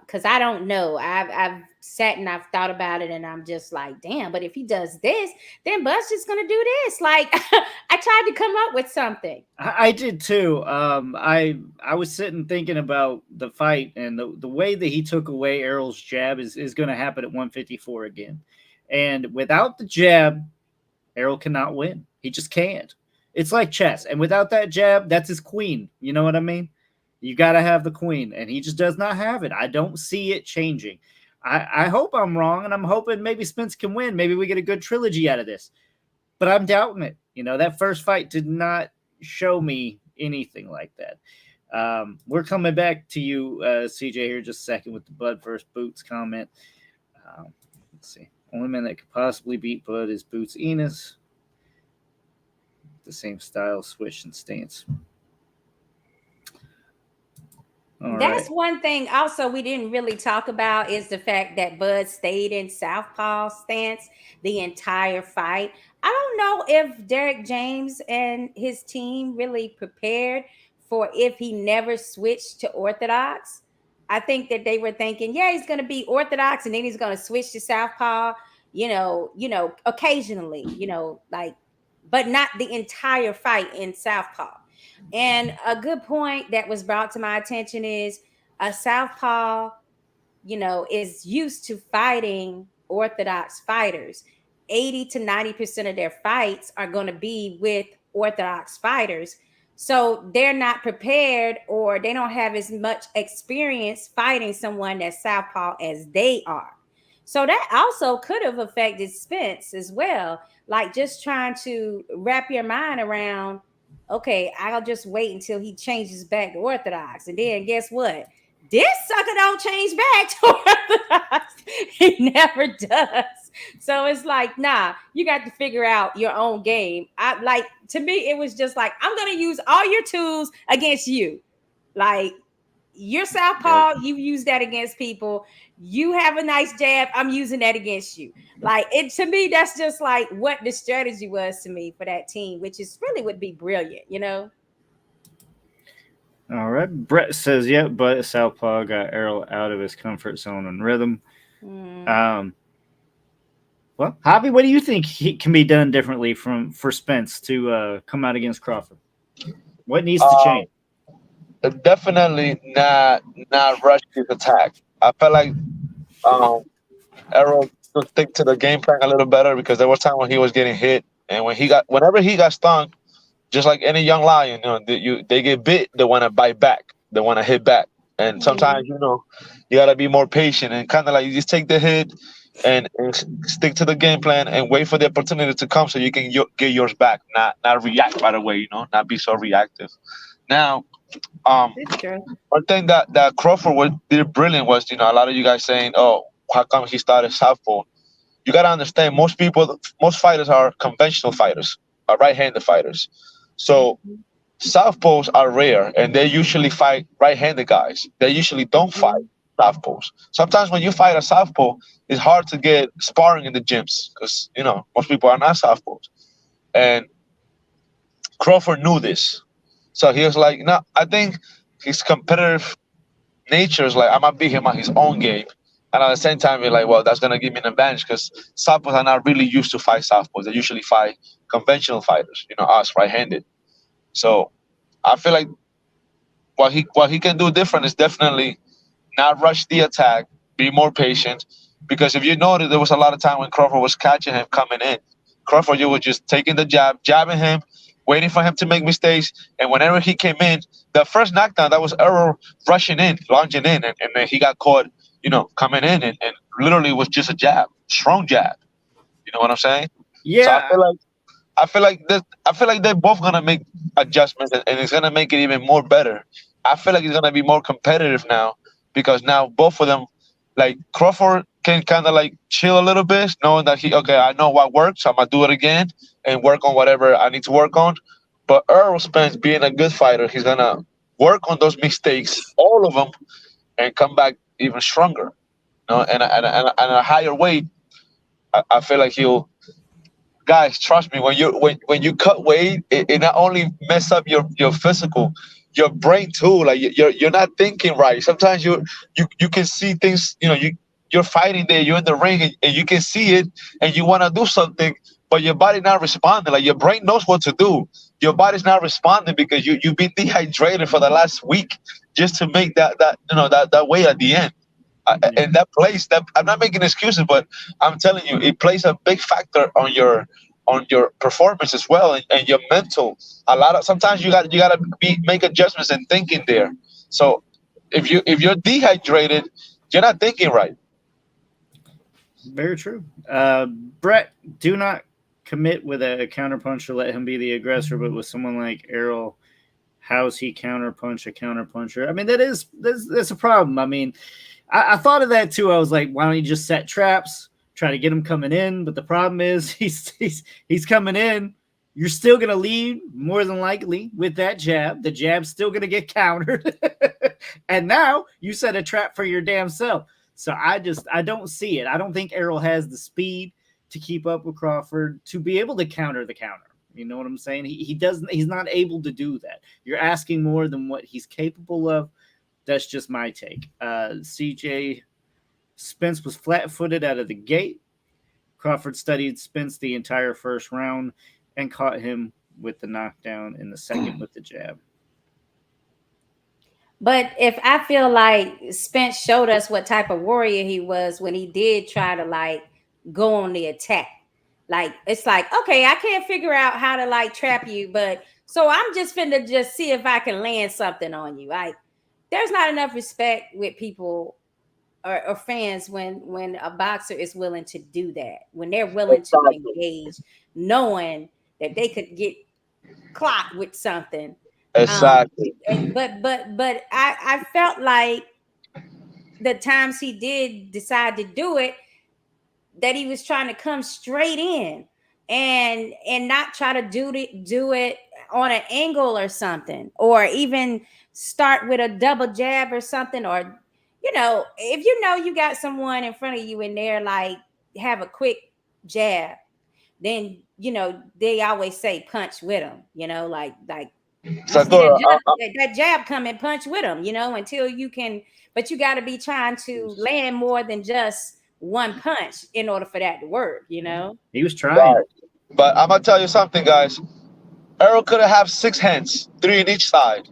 Because I don't know. I've sat and I've thought about it, and I'm just like, damn. But if he does this, then Bud's just gonna do this. Like, I tried to come up with something. I did too. I was sitting thinking about the fight, and the way that he took away Errol's jab is going to happen at 154 again. And without the jab, Errol cannot win. He just can't. It's like chess. And without that jab, that's his queen. You know what I mean? You got to have the queen, and he just does not have it. I don't see it changing. I hope I'm wrong, and I'm hoping maybe Spence can win. Maybe we get a good trilogy out of this. But I'm doubting it. That first fight did not show me anything like that. We're coming back to you, CJ, here just a second with the Bud versus Boots comment. Let's see. Only man that could possibly beat Bud is Boots Enos. The same style, swish, and stance. That's one thing also we didn't really talk about is the fact that Bud stayed in southpaw stance the entire fight. I don't know if Derek James and his team really prepared for if he never switched to orthodox. I think that they were thinking, yeah, he's going to be orthodox and then he's going to switch to southpaw, occasionally, but not the entire fight in southpaw. And a good point that was brought to my attention is a southpaw, is used to fighting orthodox fighters. 80 to 90% of their fights are going to be with orthodox fighters. So they're not prepared, or they don't have as much experience fighting someone that's southpaw as they are. So that also could have affected Spence as well. Like just trying to wrap your mind around, okay, I'll just wait until he changes back to orthodox. And then guess what? This sucker don't change back to orthodox. He never does. So it's like, nah, you got to figure out your own game. To me, it was just like, I'm going to use all your tools against you. Like, you're southpaw, you use that against people. You have a nice jab, I'm using that against you. Like, it to me, that's just like what the strategy was to me for that team, which is really would be brilliant, All right. Brett says, "Yep, but Southpaw got Errol out of his comfort zone and rhythm." Um, well, Javi, what do you think can be done differently for Spence to come out against Crawford? What needs to Um, change? Definitely not rush his attack. I felt like um, Errol should stick to the game plan a little better because there was time when he was getting hit, and whenever he got stung, just like any young lion, they get bit, they want to bite back, they want to hit back, and sometimes you gotta be more patient and kind of like you just take the hit and stick to the game plan and wait for the opportunity to come so you can get yours back, not react right away, not be so reactive. Now, um, It's true. one thing that Crawford did brilliant was, a lot of you guys saying, "Oh, how come he started southpaw?" You gotta understand, most fighters are conventional fighters, are right-handed fighters. So southpaws are rare, and they usually fight right-handed guys. They usually don't fight southpaws. Sometimes when you fight a southpaw, it's hard to get sparring in the gyms because most people are not southpaws. And Crawford knew this, so he was like, "No, I think his competitive nature is like I'm gonna beat him on his own game." And at the same time, you're like, well, that's gonna give me an advantage because southpaws are not really used to fight southpaws. They usually fight conventional fighters, us right-handed. So I feel like what he can do different is definitely not rush the attack, be more patient. Because if you notice, there was a lot of time when Crawford was catching him coming in. Crawford, you were just taking the jab, jabbing him, waiting for him to make mistakes. And whenever he came in, the first knockdown, that was Errol rushing in, lunging in, and then he got caught, coming in and literally was just a jab, strong jab. You know what I'm saying? So Yeah, I feel like they're both gonna make adjustments and it's gonna make it even more better. I feel like it's gonna be more competitive now because now both of them, like Crawford, can kind of like chill a little bit, knowing that okay, I know what works, so I'm gonna do it again and work on whatever I need to work on. But Earl Spence, being a good fighter, he's gonna work on those mistakes, all of them, and come back even stronger. And a higher weight, I feel like he'll guys, trust me. When you cut weight, it not only mess up your physical, your brain too. Like you're not thinking right. Sometimes you can see things. You're fighting there. You're in the ring and you can see it, and you want to do something, but your body not responding. Like your brain knows what to do. Your body's not responding because you've been dehydrated for the last week just to make that weight at the end. And that plays that I'm not making excuses, but I'm telling you, it plays a big factor on your performance as well and your mental. A lot of sometimes you gotta make adjustments and thinking there. So if you're dehydrated, you're not thinking right. very true. Brett, do not commit with a counterpunch or let him be the aggressor, but with someone like Errol, how's he counterpunch a counterpuncher? I mean, that's a problem. I mean, I thought of that too. I was like, why don't you just set traps, try to get him coming in? But the problem is he's coming in. You're still going to lead more than likely with that jab. The jab's still going to get countered. And now you set a trap for your damn self. So I don't see it. I don't think Errol has the speed to keep up with Crawford to be able to counter the counter. You know what I'm saying? He doesn't. He's not able to do that. You're asking more than what he's capable of. That's just my take. CJ Spence was flat-footed out of the gate. Crawford studied Spence the entire first round and caught him with the knockdown in the second with the jab. But if I feel like Spence showed us what type of warrior he was when he did try to like go on the attack. Like it's like, okay, I can't figure out how to like trap you, but so I'm just finna just see if I can land something on you. Like there's not enough respect with people or fans when a boxer is willing to do that, when they're willing to engage, knowing that they could get clocked with something. Exactly. But I felt like the times he did decide to do it, that he was trying to come straight in and not try to do it on an angle or something, or even start with a double jab or something, or if you got someone in front of you and they're like have a quick jab, then they always say punch with them, like You see Sakura, that jab come and punch with him, until you can. But you got to be trying to land more than just one punch in order for that to work. He was trying. right. But I'm gonna tell you something, guys. Errol could have 6 hands, 3 in each side,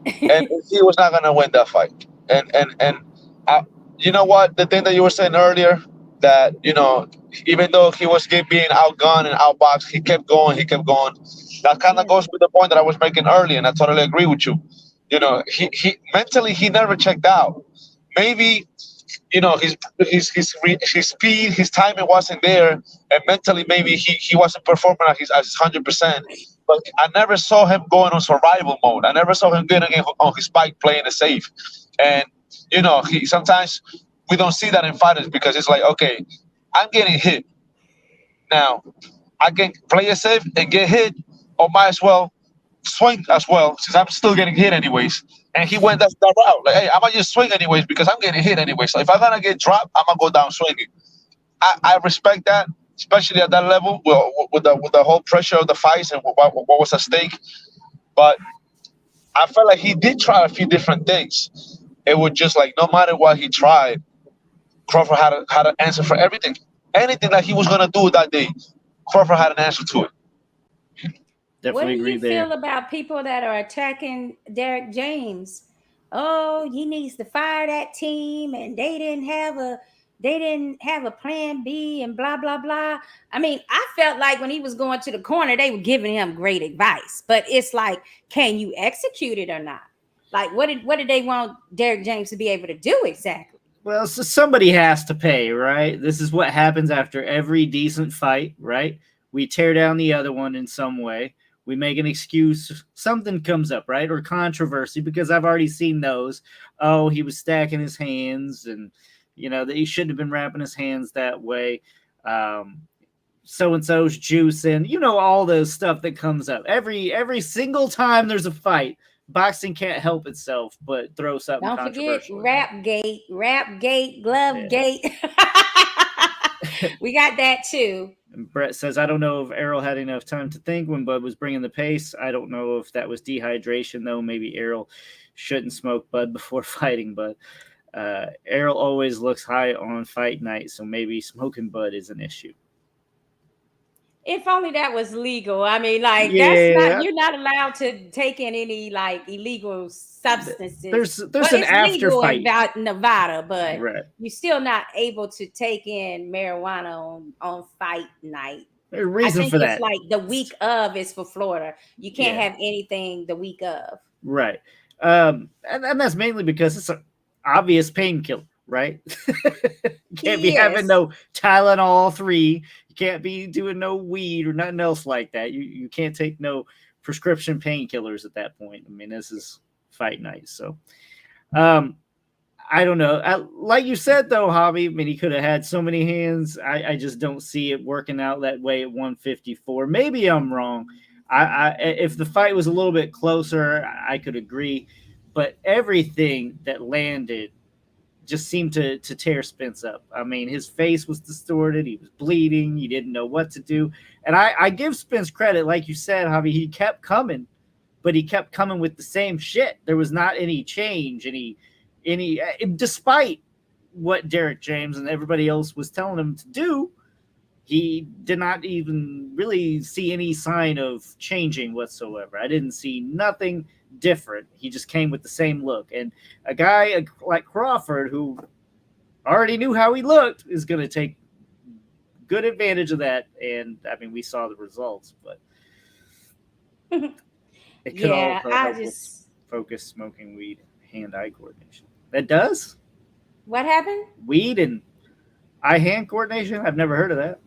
and he was not gonna win that fight. And I, you know what? The thing that you were saying earlier, that even though he was being outgunned and outboxed, he kept going. He kept going. That kind of Yeah. goes with the point that I was making earlier, and I totally agree with you. He mentally he never checked out. Maybe his speed, his timing wasn't there, and mentally maybe he wasn't performing at his 100%. But I never saw him going on survival mode. I never saw him getting on his bike playing it safe. And he sometimes we don't see that in fighters because it's like, okay, I'm getting hit now. I can play it safe and get hit, or might as well swing as well, since I'm still getting hit anyways. And he went that route. Like, hey, I'm gonna just swing anyways because I'm getting hit anyway. So if I'm gonna get dropped, I'm gonna go down swinging. I respect that, especially at that level with the whole pressure of the fights and what was at stake. But I felt like he did try a few different things. It was just like no matter what he tried, Crawford had an answer for everything. Anything that he was gonna do that day, Crawford had an answer to it. What Definitely do agree you there. feel about people that are attacking Derek James? Oh, he needs to fire that team, and they didn't have a plan B, and blah blah blah. I mean, I felt like when he was going to the corner, they were giving him great advice, but it's like, can you execute it or not? Like, what did they want Derek James to be able to do exactly? Well, so somebody has to pay, right? This is what happens after every decent fight, right? We tear down the other one in some way. We make an excuse. Something comes up, right? Or controversy, because I've already seen those. Oh, he was stacking his hands, and that he shouldn't have been wrapping his hands that way. So and so's juicing. All the stuff that comes up every single time there's a fight. Boxing can't help itself but throw something Don't forget controversial. rap gate, glove gate. We got that too. And Brett says, I don't know if Errol had enough time to think when Bud was bringing the pace. I don't know if that was dehydration, though. Maybe Errol shouldn't smoke Bud before fighting, but Errol always looks high on fight night, so maybe smoking Bud is an issue. If only that was legal. I mean, like, you're not allowed to take in any like illegal substances. There's an after fight in Nevada, but right. you're still not able to take in marijuana on fight night. There's a reason for that. It's like the week of is for Florida. You can't have anything the week of. Right. And that's mainly because it's an obvious painkiller, right? You can't be having no Tylenol 3. You can't be doing no weed or nothing else like that. You can't take no prescription painkillers at that point. I mean, this is fight night. So I don't know. Like you said, though, Javi, I mean, he could have had so many hands. I just don't see it working out that way at 154. Maybe I'm wrong. If the fight was a little bit closer, I could agree. But everything that landed just seemed to tear Spence up. I mean, his face was distorted. He was bleeding. He didn't know what to do. And I give Spence credit. Like you said, Javi, he kept coming, but he kept coming with the same shit. There was not any change, despite what Derek James and everybody else was telling him to do. He did not even really see any sign of changing whatsoever. I didn't see nothing different. He just came with the same look. And a guy like Crawford, who already knew how he looked, is going to take good advantage of that. And, I mean, we saw the results. But it could also help with focus, smoking weed, hand-eye coordination. That does? What happened? Weed and eye-hand coordination? I've never heard of that.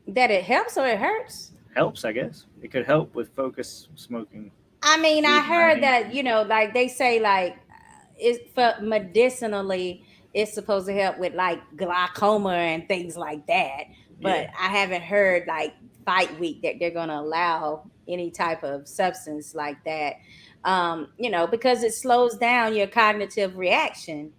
That it helps or it hurts? Helps, I guess. It could help with focus, smoking. I mean, I heard that, like they say, like, it's for medicinally, it's supposed to help with like glaucoma and things like that. But I haven't heard like fight week that they're going to allow any type of substance like that. Because it slows down your cognitive reaction,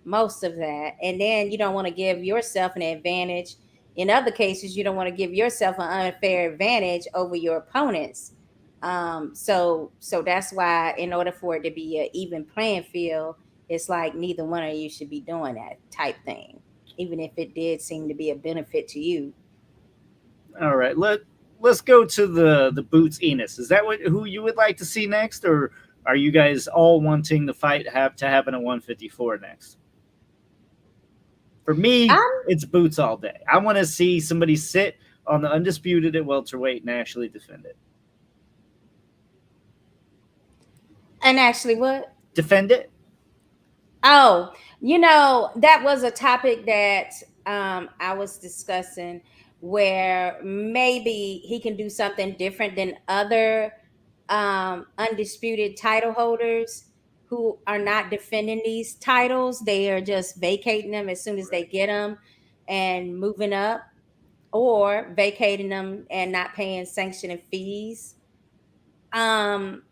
most of that. And then you don't want to give yourself an advantage. In other cases, you don't want to give yourself an unfair advantage over your opponents. So that's why, in order for it to be an even playing field, it's like neither one of you should be doing that type thing, even if it did seem to be a benefit to you. All right, let's go to the Boots Enos. Is that who you would like to see next, or are you guys all wanting the fight have to happen at 154 next? For me, Um, it's Boots all day. I want to see somebody sit on the undisputed at welterweight and actually defend it. and actually, what? Defend it. Oh, that was a topic that I was discussing, where maybe he can do something different than other undisputed title holders who are not defending these titles. They are just vacating them as soon as they get them and moving up, or vacating them and not paying sanctioning fees. Um,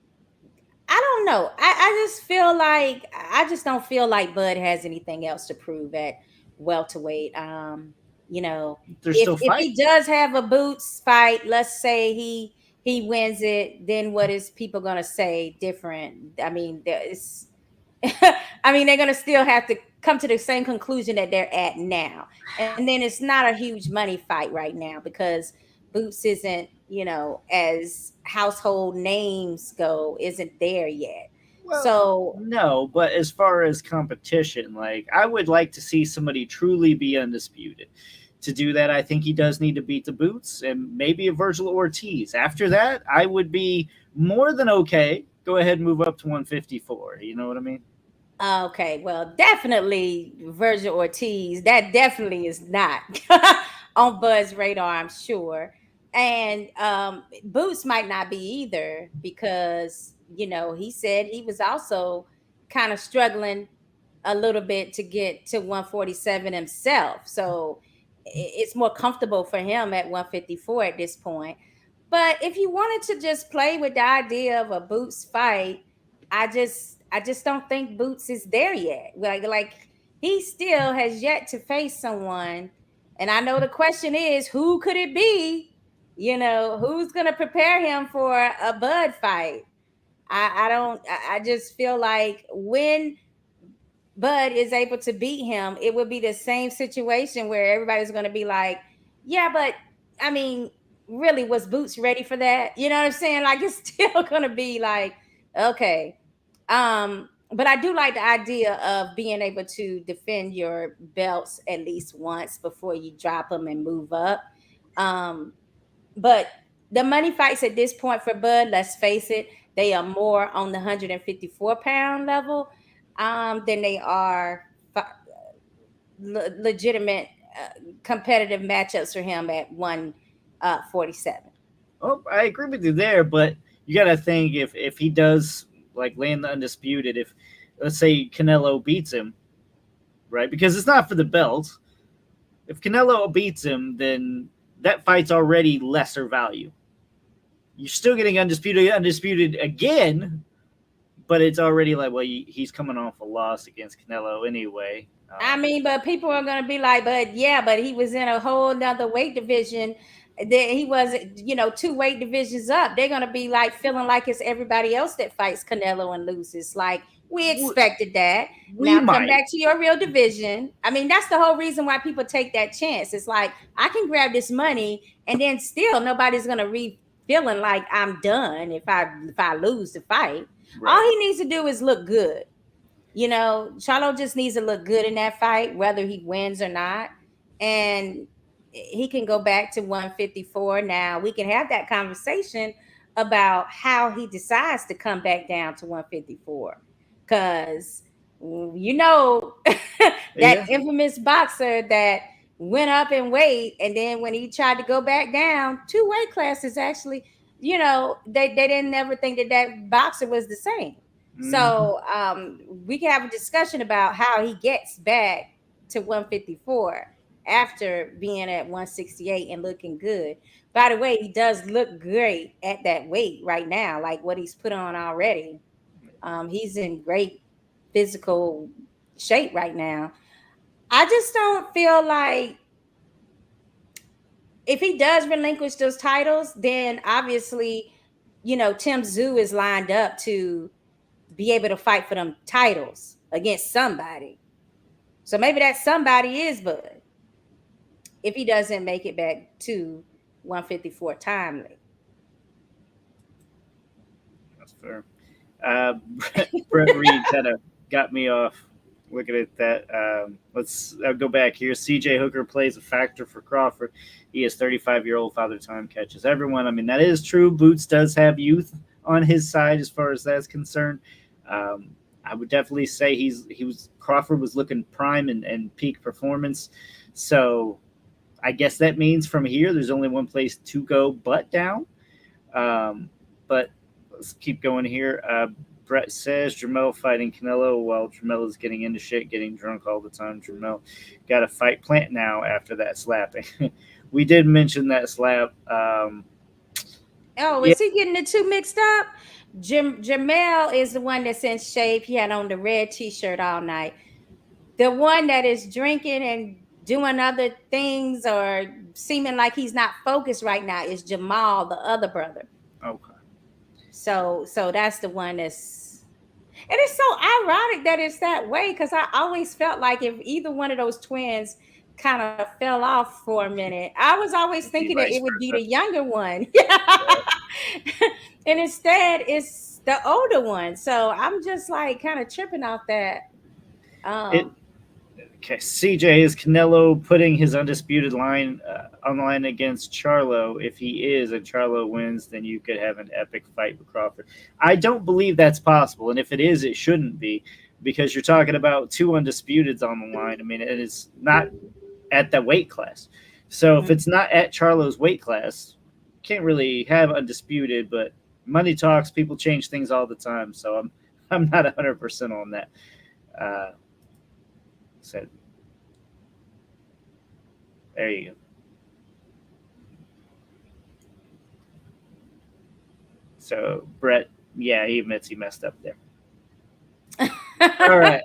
I don't know. I just don't feel like Bud has anything else to prove at welterweight. You know, They're if still if he fighting. does have a boots fight, let's say he wins it, then what is people gonna say different? I mean, there's I mean, they're going to still have to come to the same conclusion that they're at now. And then it's not a huge money fight right now because Boots isn't, as household names go, isn't there yet. Well, So, no, but as far as competition, like I would like to see somebody truly be undisputed. To do that, I think he does need to beat the Boots and maybe a Virgil Ortiz. After that, I would be more than okay. Go ahead and move up to 154. You know what I mean? okay, well, definitely Virgil Ortiz. That definitely is not on Bud's radar, I'm sure. And Boots might not be either because, he said he was also kind of struggling a little bit to get to 147 himself. So it's more comfortable for him at 154 at this point. But if you wanted to just play with the idea of a Boots fight, I just don't think Boots is there yet. Like he still has yet to face someone. And I know the question is, who could it be? Who's gonna prepare him for a Bud fight? I don't I just feel like when Bud is able to beat him, it would be the same situation where everybody's going to be like, yeah, but I mean, really, was Boots ready for that? You know what I'm saying? Like, it's still going to be like, okay. But I do like the idea of being able to defend your belts at least once before you drop them and move up. Um, but the money fights at this point for Bud, let's face it, they are more on the 154-pound level than they are legitimate competitive matchups for him at 147. Oh, I agree with you there, but you got to think if he does like land the undisputed, if let's say Canelo beats him, right? Because it's not for the belt. If Canelo beats him, then that fight's already lesser value. You're still getting undisputed again, but it's already like, well, he's coming off a loss against Canelo anyway. I mean, but people are gonna be like, but yeah, but he was in a whole nother weight division. That he was, two weight divisions up. They're gonna be like feeling like it's everybody else that fights Canelo and loses. Like we expected that. We Now come might. back to your real division. I mean, that's the whole reason why people take that chance. It's like I can grab this money, and then still nobody's gonna feeling like I'm done if I lose the fight. Right. All he needs to do is look good. Charlo just needs to look good in that fight, whether he wins or not. And he can go back to 154. Now we can have that conversation about how he decides to come back down to 154. Because, that infamous boxer that went up in weight. And then when he tried to go back down, 2 weight classes actually, they didn't ever think that boxer was the same. So we can have a discussion about how he gets back to 154 after being at 168 and looking good. By the way, he does look great at that weight right now, like what he's put on already. He's in great physical shape right now. I just don't feel like if he does relinquish those titles, then obviously Tim Tszyu is lined up to be able to fight for them titles against somebody. So maybe that somebody is Bud if he doesn't make it back to 154 timely. That's fair. Brett Reed kind of got me off looking at that. Let's go back here. CJ Hooker plays a factor for Crawford. He is 35-year-old, father time catches everyone. I mean, that is true. Boots does have youth on his side as far as that's concerned. I would definitely say Crawford was looking prime and peak performance. So I guess that means from here there's only one place to go but down. But let's keep going here. Brett says Jermell fighting Canelo while Jermell is getting into shit, getting drunk all the time. Jermell got to fight Plant now after that slapping. We did mention that slap. Is he getting the two mixed up? Jermell is the one that's in shape. He had on the red t-shirt all night. The one that is drinking and doing other things or seeming like he's not focused right now is Jamal, the other brother. Okay. So that's the one that's, and it's so ironic that it's that way because I always felt like if either one of those twins kind of fell off for a minute, I was always thinking that it would be the younger one. And instead it's the older one. So I'm just like kind of tripping off that. Okay, CJ, is Canelo putting his undisputed line on the line against Charlo? If he is and Charlo wins, then you could have an epic fight with Crawford. I don't believe that's possible, and if it is, it shouldn't be, because you're talking about two undisputeds on the line. I mean, it is not at that weight class. So if it's not at Charlo's weight class, can't really have undisputed, but money talks, people change things all the time. So I'm not 100% on that. So there you go. So Brett, yeah, he admits he messed up there. All right.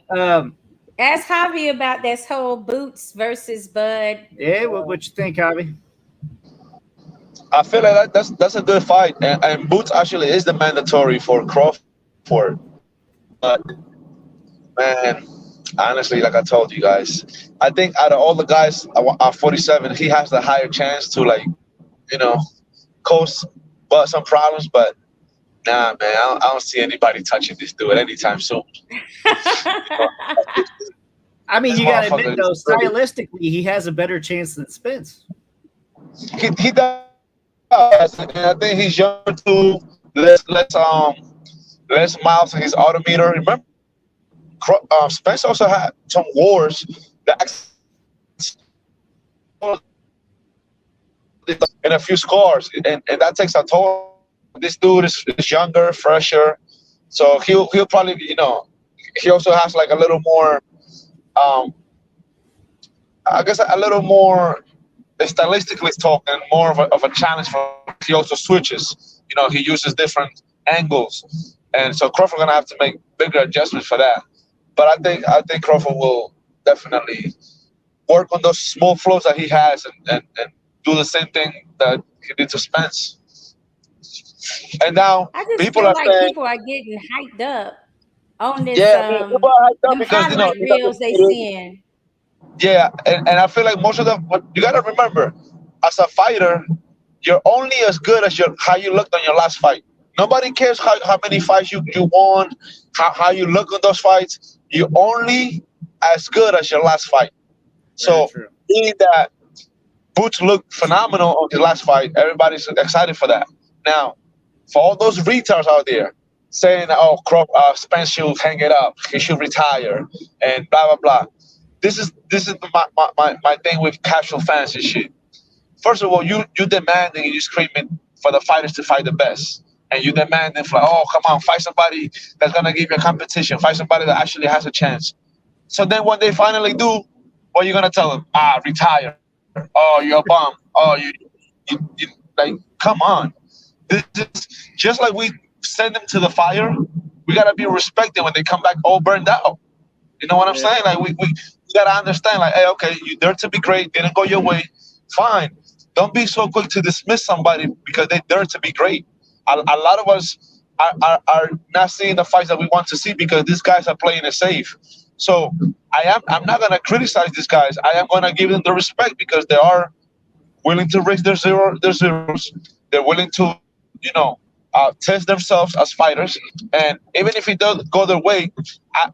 Ask Javi about this whole Boots versus Bud. Yeah, what you think, Javi? I feel like that's a good fight, and Boots actually is the mandatory for Crawford. But man, honestly, like I told you guys, I think out of all the guys at 47, he has the higher chance to cause some problems. But nah, man, I don't see anybody touching this dude anytime soon. I mean, you got to admit though, stylistically, he has a better chance than Spence. He does. And I think he's young too. Less miles on his autometer. Remember, Spence also had some wars that in a few scores, and that takes a toll. This dude is younger, fresher, so he'll probably he also has like a little more, I guess a little more. Stylistically talking, more of a challenge for. He also switches. He uses different angles, and so Crawford gonna have to make bigger adjustments for that. But I think Crawford will definitely work on those small flows that he has, and do the same thing that he did to Spence. And now people are getting hyped up on this. People are hyped up because reels they seeing. Yeah, and I feel like most of them. But you gotta remember, as a fighter, you're only as good as how you looked on your last fight. Nobody cares how many fights you won, how you look on those fights. You're only as good as your last fight. So, being that Boots looked phenomenal on his last fight, everybody's excited for that. Now, for all those retards out there saying, "Oh, Spence should hang it up, he should retire," and blah blah blah. This is my thing with casual fans and shit. First of all, you demanding and you screaming for the fighters to fight the best, and you demanding for, oh, come on, fight somebody that's gonna give you a competition, fight somebody that actually has a chance. So then when they finally do, what are you gonna tell them? Retire. Oh, you're a bum. Oh, you like, come on. This is just like we send them to the fire. We gotta be respected when they come back all burned out. You know what I'm saying? Like we gotta understand, like, hey, okay, you're there to be great, didn't go your way, fine. Don't be so quick to dismiss somebody because they're there to be great. a lot of us are not seeing the fights that we want to see because these guys are playing it safe. So I'm not gonna criticize these guys. I am gonna give them the respect because they are willing to raise their zeros. They're willing to, test themselves as fighters. And even if it does go their way,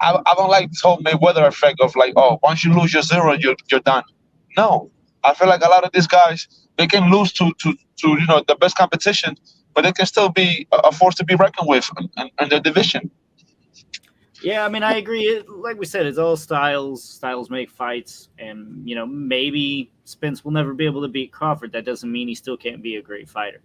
I don't like this whole Mayweather effect of like, oh, once you lose your zero, you're done. No, I feel like a lot of these guys, they can lose to the best competition, but they can still be a force to be reckoned with in their division. Yeah, I mean, I agree. Like we said, it's all styles. Styles make fights, and maybe Spence will never be able to beat Crawford. That doesn't mean he still can't be a great fighter.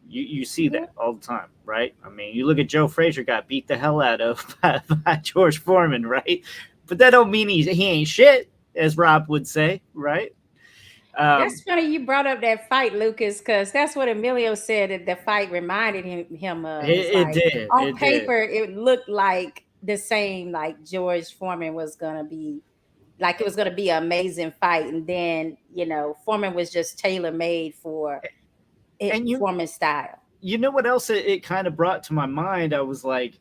You see that all the time, right? I mean, you look at Joe Frazier got beat the hell out of by George Foreman, right? But that don't mean he ain't shit, as Rob would say, right? That's funny you brought up that fight, Lucas, because that's what Emilio said that the fight reminded him of. It did. On paper, it looked like the same, like George Foreman was going to be, like it was going to be an amazing fight. And then, Foreman was just tailor-made for Foreman's style. You know what else it kind of brought to my mind? I was like,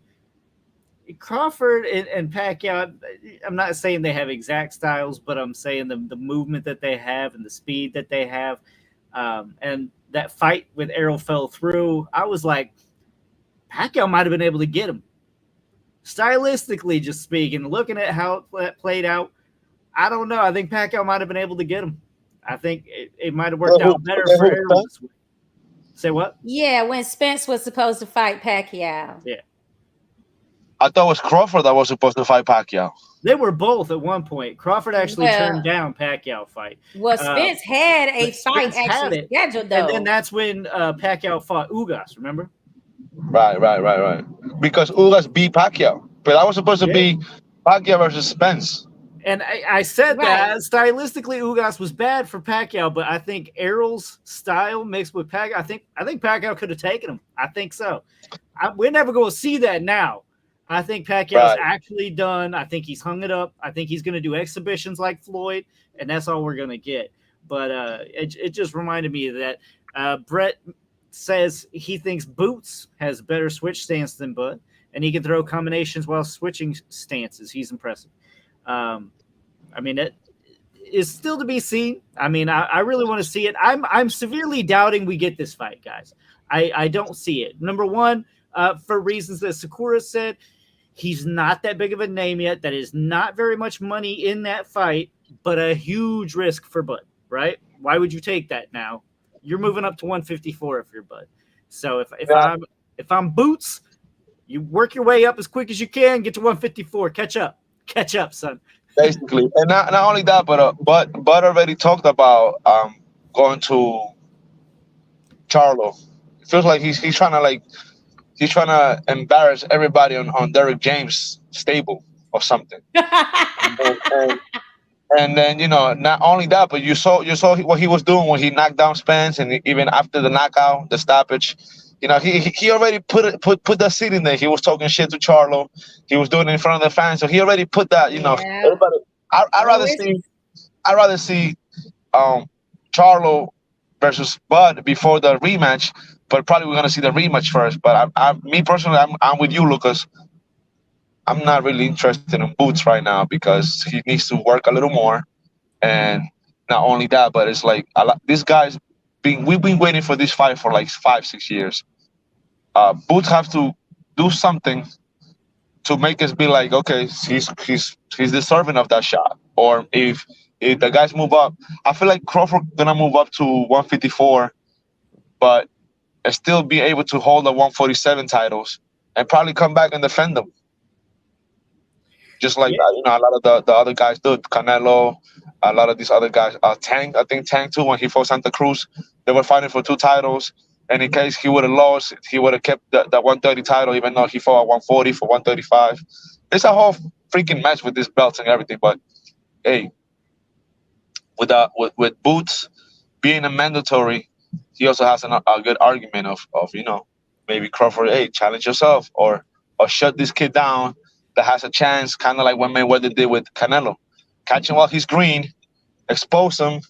Crawford and Pacquiao, I'm not saying they have exact styles, but I'm saying the movement that they have and the speed that they have. And that fight with Errol fell through. I was like, Pacquiao might have been able to get him. Stylistically, just speaking, looking at how that played out, I don't know. I think Pacquiao might have been able to get him. I think it might have worked out better for Errol this week. Say what? Yeah, when Spence was supposed to fight Pacquiao. Yeah. I thought it was Crawford that was supposed to fight Pacquiao. They were both at one point. Crawford actually turned down Pacquiao fight. Well, Spence had a fight actually scheduled, though. And then that's when Pacquiao fought Ugas, remember? Right. Because Ugas beat Pacquiao. But that was supposed to be Pacquiao versus Spence. And I said that stylistically Ugas was bad for Pacquiao, but I think Errol's style mixed with Pacquiao, I think Pacquiao could have taken him. I think so. We're never going to see that now. I think Pacquiao's actually done. I think he's hung it up. I think he's going to do exhibitions like Floyd, and that's all we're going to get. But it just reminded me of that. Brett says he thinks Boots has better switch stance than Bud, and he can throw combinations while switching stances. He's impressive. I mean, it is still to be seen. I mean, I really want to see it. I'm severely doubting we get this fight, guys. I don't see it. Number one, for reasons that Sakura said, he's not that big of a name yet. That is not very much money in that fight, but a huge risk for Bud, right? Why would you take that now? You're moving up to 154 if you're Bud. So if I'm Boots, you work your way up as quick as you can, get to 154, catch up, son. Basically, and not only that, but Bud already talked about going to Charlo. It feels like he's trying to embarrass everybody on Derrick James' stable or something. and then not only that, but you saw what he was doing when he knocked down Spence, and even after the knockout, the stoppage. He already put that seed in there. He was talking shit to Charlo. He was doing it in front of the fans. So he already put that. Everybody. I'd rather see Charlo versus Bud before the rematch. But probably we're gonna see the rematch first. But me personally, I'm with you, Lucas. I'm not really interested in Boots right now because he needs to work a little more. And not only that, but it's like these guys. We've been waiting for this fight for like 5-6 years. Boots have to do something to make us be like, okay, he's deserving of that shot. Or if the guys move up, I feel like Crawford gonna move up to 154, but still be able to hold the 147 titles and probably come back and defend them. Just like a lot of the other guys do. Canelo, a lot of these other guys. Tank, I think Tank too, when he fought Santa Cruz, they were fighting for 2 titles. And in case he would have lost, he would have kept the 130 title, even though he fought at 140 for 135. It's a whole freaking match with these belts and everything. But hey, with Boots being a mandatory, he also has a good argument of maybe Crawford, hey, challenge yourself or shut this kid down that has a chance, kind of like what Mayweather did with Canelo. Catch him while he's green, expose him,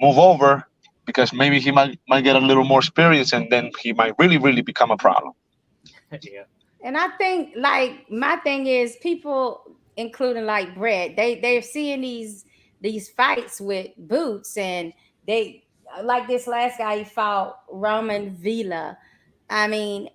move over, because maybe he might get a little more experience, and then he might really become a problem. Yeah. And I think like my thing is people, including like Brett, they're seeing these fights with Boots, and they like this last guy he fought, Roman Villa. I mean,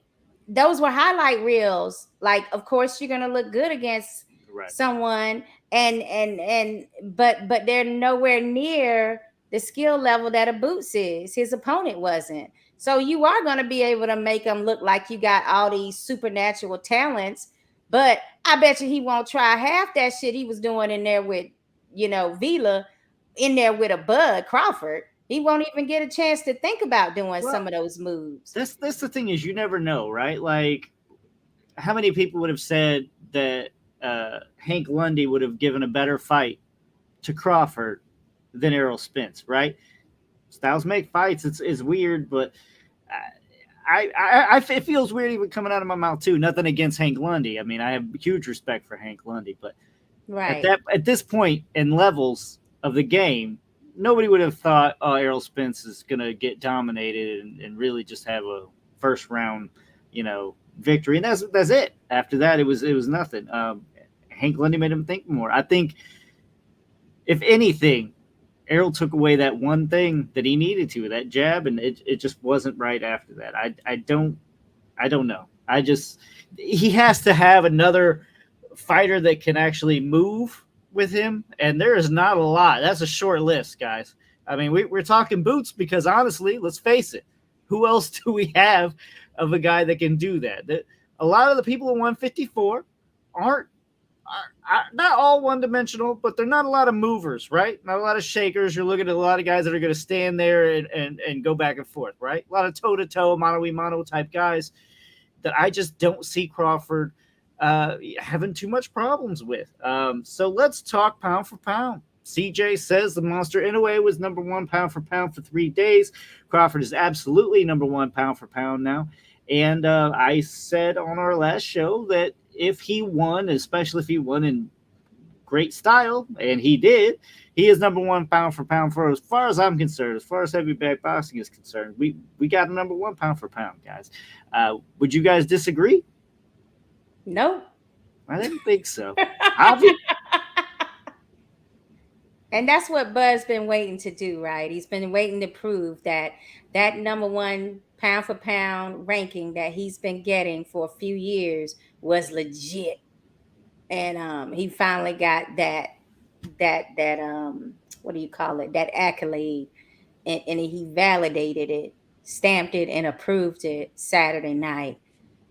those were highlight reels. Like, of course, you're gonna look good against Right. someone, but they're nowhere near the skill level that a Boots is. His opponent wasn't. So you are going to be able to make them look like you got all these supernatural talents, but I bet you he won't try half that shit he was doing in there with, Vila, in there with a Bud Crawford. He won't even get a chance to think about doing some of those moves. That's the thing is you never know, right? Like, how many people would have said that Hank Lundy would have given a better fight to Crawford than Errol Spence, right? Styles make fights. It's weird, but it feels weird even coming out of my mouth too. Nothing against Hank Lundy. I mean, I have huge respect for Hank Lundy, but right at this point in levels of the game, nobody would have thought, oh, Errol Spence is going to get dominated and really just have a first round, victory, and that's it. After that, it was nothing. Hank Lundy made him think more. I think, if anything, Errol took away that one thing that he needed to, that jab, and it just wasn't right after that. I don't know. He has to have another fighter that can actually move with him, and there is not a lot. That's a short list, guys. I mean, we're talking Boots because, honestly, let's face it, who else do we have of a guy that can do that? A lot of the people in 154 aren't not all one-dimensional, but they're not a lot of movers, right? Not a lot of shakers. You're looking at a lot of guys that are going to stand there and go back and forth, right? A lot of toe-to-toe, mano-a-mano type guys that I just don't see Crawford having too much problems with. So let's talk pound for pound. CJ says the Monster Inoue was number one pound for 3 days. Crawford is absolutely number one pound for pound now. And I said on our last show that if he won, especially if he won in great style, and he did, he is number one pound for pound for as far as I'm concerned, as far as heavyweight boxing is concerned. We got a number one pound for pound, guys. Would you guys disagree? No. I didn't think so. And that's what Bud's been waiting to do, right? He's been waiting to prove that number one pound for pound ranking that he's been getting for a few years was legit. And he finally got that what do you call it? That accolade. And he validated it, stamped it, and approved it Saturday night.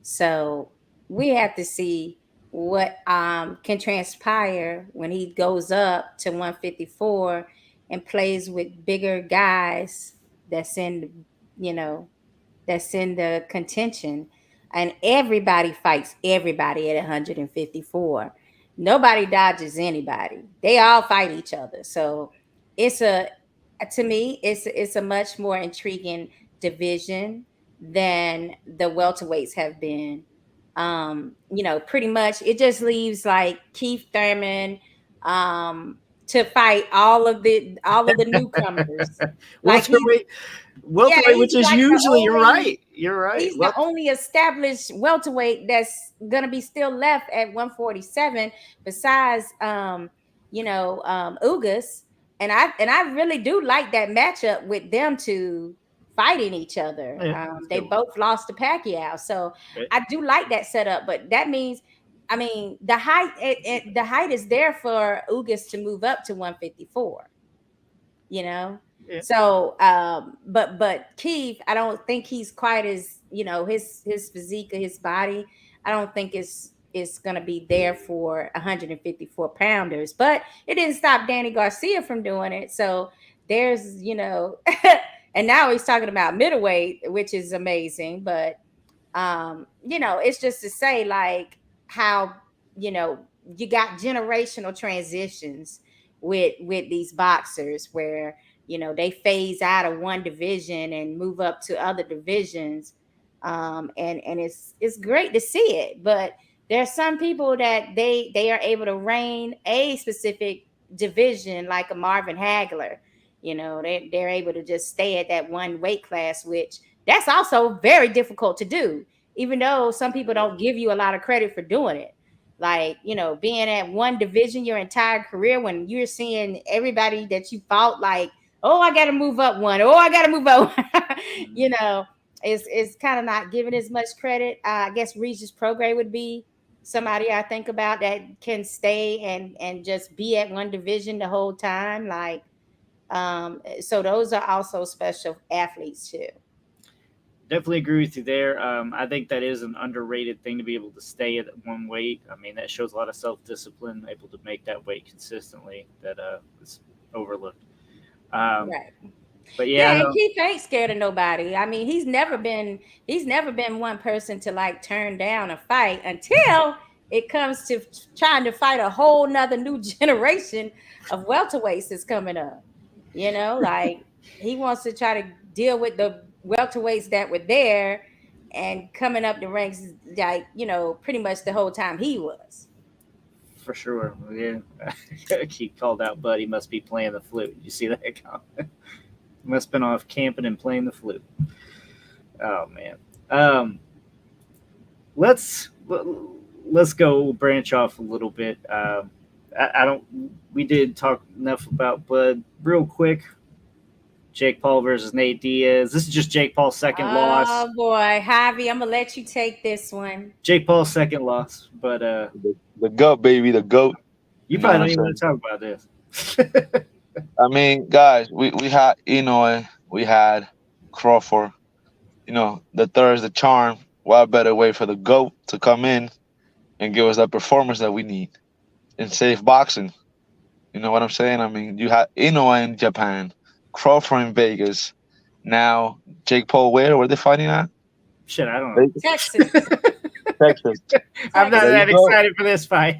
So we have to see what can transpire when he goes up to 154 and plays with bigger guys that's in the contention, and everybody fights everybody at 154. Nobody dodges anybody. They all fight each other. So to me, it's a much more intriguing division than the welterweights have been. Pretty much it just leaves like Keith Thurman to fight all of the newcomers. Welterweight, which is usually you're right. He's the only established welterweight that's gonna be still left at 147 besides Ugas. And I really do like that matchup with them two fighting each other. They both lost to Pacquiao, so I do like that setup. But that means, the height is there for Ugas to move up to 154. Yeah. So, but Keith, I don't think he's quite as his physique or his body. I don't think it's going to be there for 154 pounders. But it didn't stop Danny Garcia from doing it. So there's and now he's talking about middleweight, which is amazing. But it's just to say like how you got generational transitions with these boxers where they phase out of one division and move up to other divisions, and it's great to see it. But there's some people that they are able to reign a specific division, like a Marvin Hagler. They're able to just stay at that one weight class, which that's also very difficult to do, even though some people don't give you a lot of credit for doing it. Like, being at one division your entire career when you're seeing everybody that you fought like, oh, I got to move up one. Oh, I got to move up one. It's kind of not giving as much credit. I guess Regis Prograis would be somebody I think about that can stay and just be at one division the whole time. Like, so those are also special athletes too. Definitely agree with you there. I think that is an underrated thing to be able to stay at one weight. I mean, that shows a lot of self-discipline, able to make that weight consistently. That is overlooked. Right. But Yeah, yeah, and Keith ain't scared of nobody. I mean, he's never been one person to like turn down a fight until it comes to trying to fight a whole nother new generation of welterweights that's coming up. Like he wants to try to deal with the welterweights that were there and coming up the ranks, like, pretty much the whole time he was. for sure. Yeah, Keith called out Buddy must be playing the flute. You see that comment? Must have been off camping and playing the flute. Oh man. Let's go branch off a little bit. I don't. We did talk enough about Bud. Real quick, Jake Paul versus Nate Diaz. This is just Jake Paul's second loss. Oh boy, Javi, I'm gonna let you take this one. Jake Paul's second loss, but The goat, baby, the goat. you You know probably what I'm don't even want saying? to talk about this. I mean, guys, we had Inoue, we had Crawford. The third is the charm. What better way for the GOAT to come in and give us that performance that we need in safe boxing? You know what I'm saying? I mean, you had Inoue in Japan, Crawford in Vegas. Now, Jake Paul, where? Where they fighting at? Shit, I don't know. Vegas, Texas. Texas. I'm not There that you go. excited for this fight.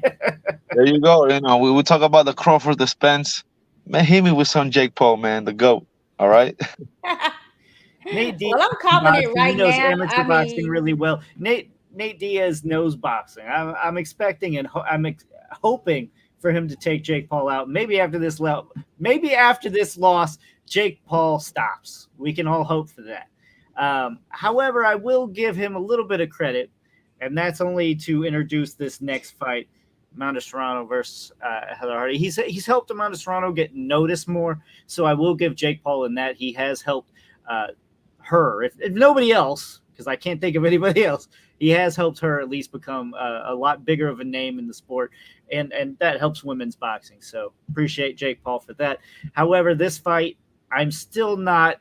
There you go. We talk about the Crawford, the Spence. Man, hit me with some Jake Paul, man, the GOAT. All right? Nate Diaz, Well, I'm calling it boxing, he right knows now. amateur I boxing mean, really well. Nate Diaz knows boxing. I'm expecting and hoping for him to take Jake Paul out. Maybe after this loss, Jake Paul stops. We can all hope for that. However, I will give him a little bit of credit, and that's only to introduce this next fight, Amanda Serrano versus Heather Hardy. He's helped Amanda Serrano get noticed more, so I will give Jake Paul in that. He has helped her, if nobody else, because I can't think of anybody else. He has helped her at least become a lot bigger of a name in the sport, and that helps women's boxing. So appreciate Jake Paul for that. However, this fight, I'm still not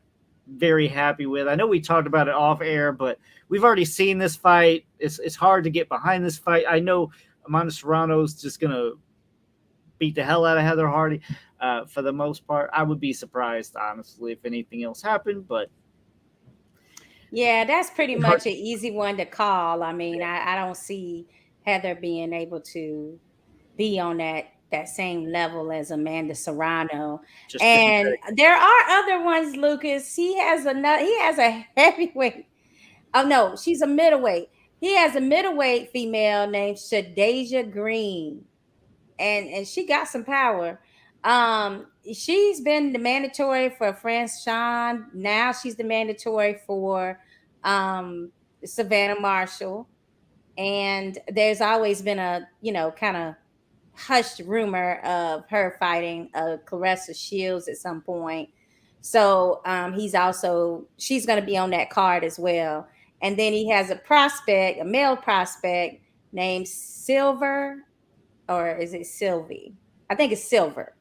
very happy with. I know we talked about it off air, but we've already seen this fight. It's hard to get behind this fight. I know Amanda Serrano's just going to beat the hell out of Heather Hardy for the most part. I would be surprised, honestly, if anything else happened, but yeah, that's pretty much an easy one to call. I mean, I don't see Heather being able to be on that same level as Amanda Serrano. just And there are other ones, Lucas. He has a heavyweight. Oh no, she's a middleweight. He has a middleweight female named Shadeja Green. And she got some power. She's been the mandatory for France Sean. Now she's the mandatory for Savannah Marshall. And there's always been a, kind of hushed rumor of her fighting Clarissa Shields at some point. So she's going to be on that card as well. And then he has a male prospect named Silver, or is it Sylvie? I think it's Silver.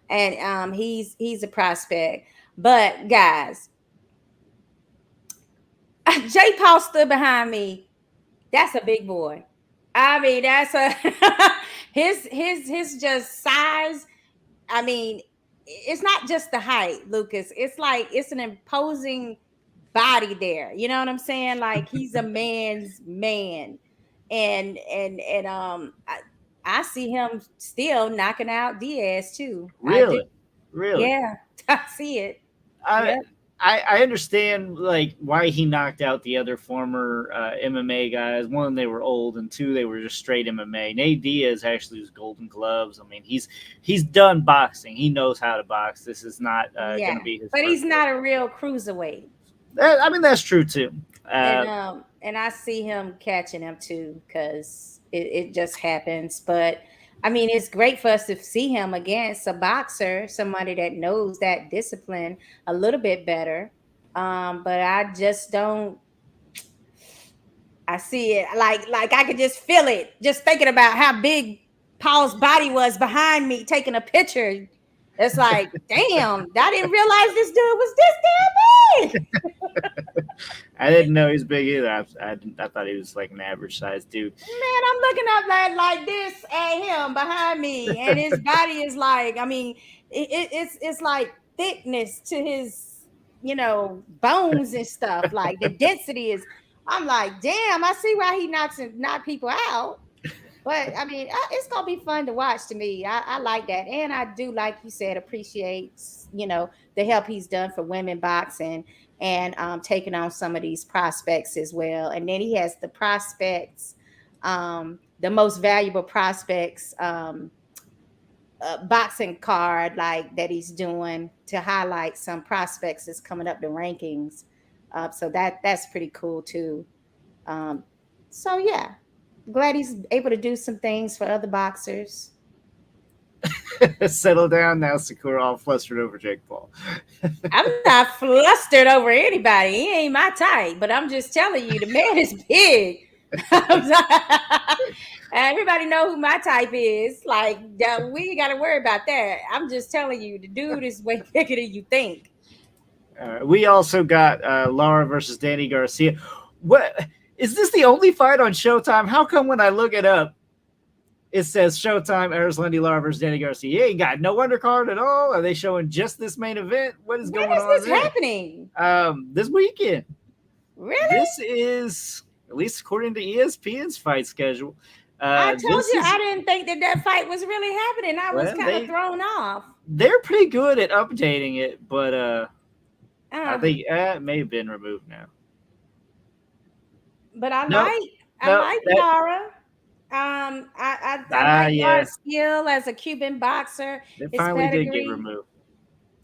And he's a prospect. But guys, Jay Paul stood behind me. That's a big boy. I mean, that's a his just size. I mean, it's not just the height, Lucas. It's like it's an imposing body there. You know what I'm saying? Like he's a man's man. And I see him still knocking out Diaz too. I do. really. Yeah, I see it. I Yep. I understand like why he knocked out the other former MMA guys. One, they were old, and two, they were just straight MMA. Nate Diaz actually was Golden Gloves. I mean, he's done boxing. He knows how to box. This is not going to be his. But he's first not a real cruiserweight. I mean, that's true too. And I see him catching him too because it just happens. But I mean, it's great for us to see him against a boxer, somebody that knows that discipline a little bit better. But I just don't. I see it like I could just feel it, just thinking about how big Paul's body was behind me taking a picture. It's like, damn, I didn't realize this dude was this damn big. I didn't know he was big either. I thought he was like an average sized dude. Man, I'm looking up like this at him behind me, and his body is like, I mean, it's like thickness to his, bones and stuff. Like the density is. I'm like, damn, I see why he knock people out. But I mean, it's gonna be fun to watch to me. I like that, and I do, like you said, appreciates the help he's done for women boxing and taking on some of these prospects as well. And then he has the prospects, the most valuable prospects boxing card like that he's doing to highlight some prospects that's coming up the rankings. So that's pretty cool too. So yeah. Glad he's able to do some things for other boxers. Settle down now, Sakura. All flustered over Jake Paul. I'm not flustered over anybody. He ain't my type, but I'm just telling you, the man is big. Everybody know who my type is. Like, we ain't got to worry about that. I'm just telling you, the dude is way bigger than you think. We also got Lara versus Danny Garcia. What? Is this the only fight on Showtime? How come when I look it up, it says Showtime, Erislandy, Lara versus Danny Garcia? You ain't got no undercard at all? Are they showing just this main event? What is going on? When is this happening? This weekend. Really? This is, at least according to ESPN's fight schedule. I told you I didn't think that fight was really happening. I was kind of thrown off. They're pretty good at updating it, but I think it may have been removed now. But I like Lara. I like Lara's skill as a Cuban boxer. It finally did get removed.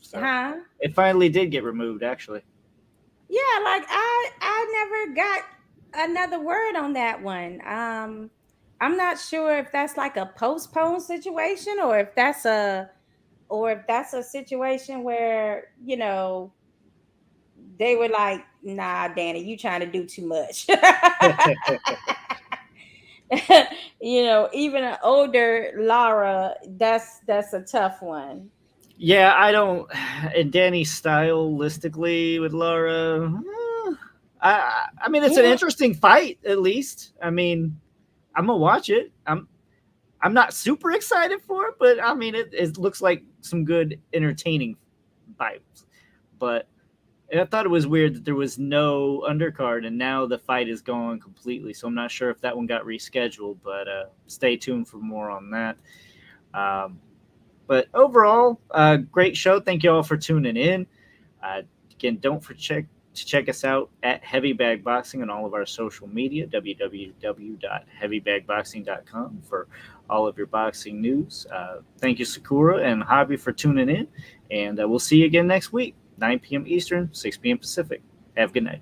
So. It finally did get removed, actually. Yeah, like I never got another word on that one. I'm not sure if that's like a postponed situation or if that's a situation where, they were like, nah, Danny, you trying to do too much. Even an older Lara, that's a tough one. Yeah, I don't. And Danny stylistically with Lara, I mean, it's an interesting fight. At least, I mean, I'm gonna watch it. I'm not super excited for it, but I mean, it looks like some good, entertaining fights. But I thought it was weird that there was no undercard, and now the fight is going completely. So I'm not sure if that one got rescheduled, but stay tuned for more on that. But overall, great show. Thank you all for tuning in. Again, don't forget to check us out at Heavy Bag Boxing on all of our social media, www.heavybagboxing.com for all of your boxing news. Thank you, Sakura and Hobby, for tuning in, and we'll see you again next week. 9 p.m. Eastern, 6 p.m. Pacific. Have a good night.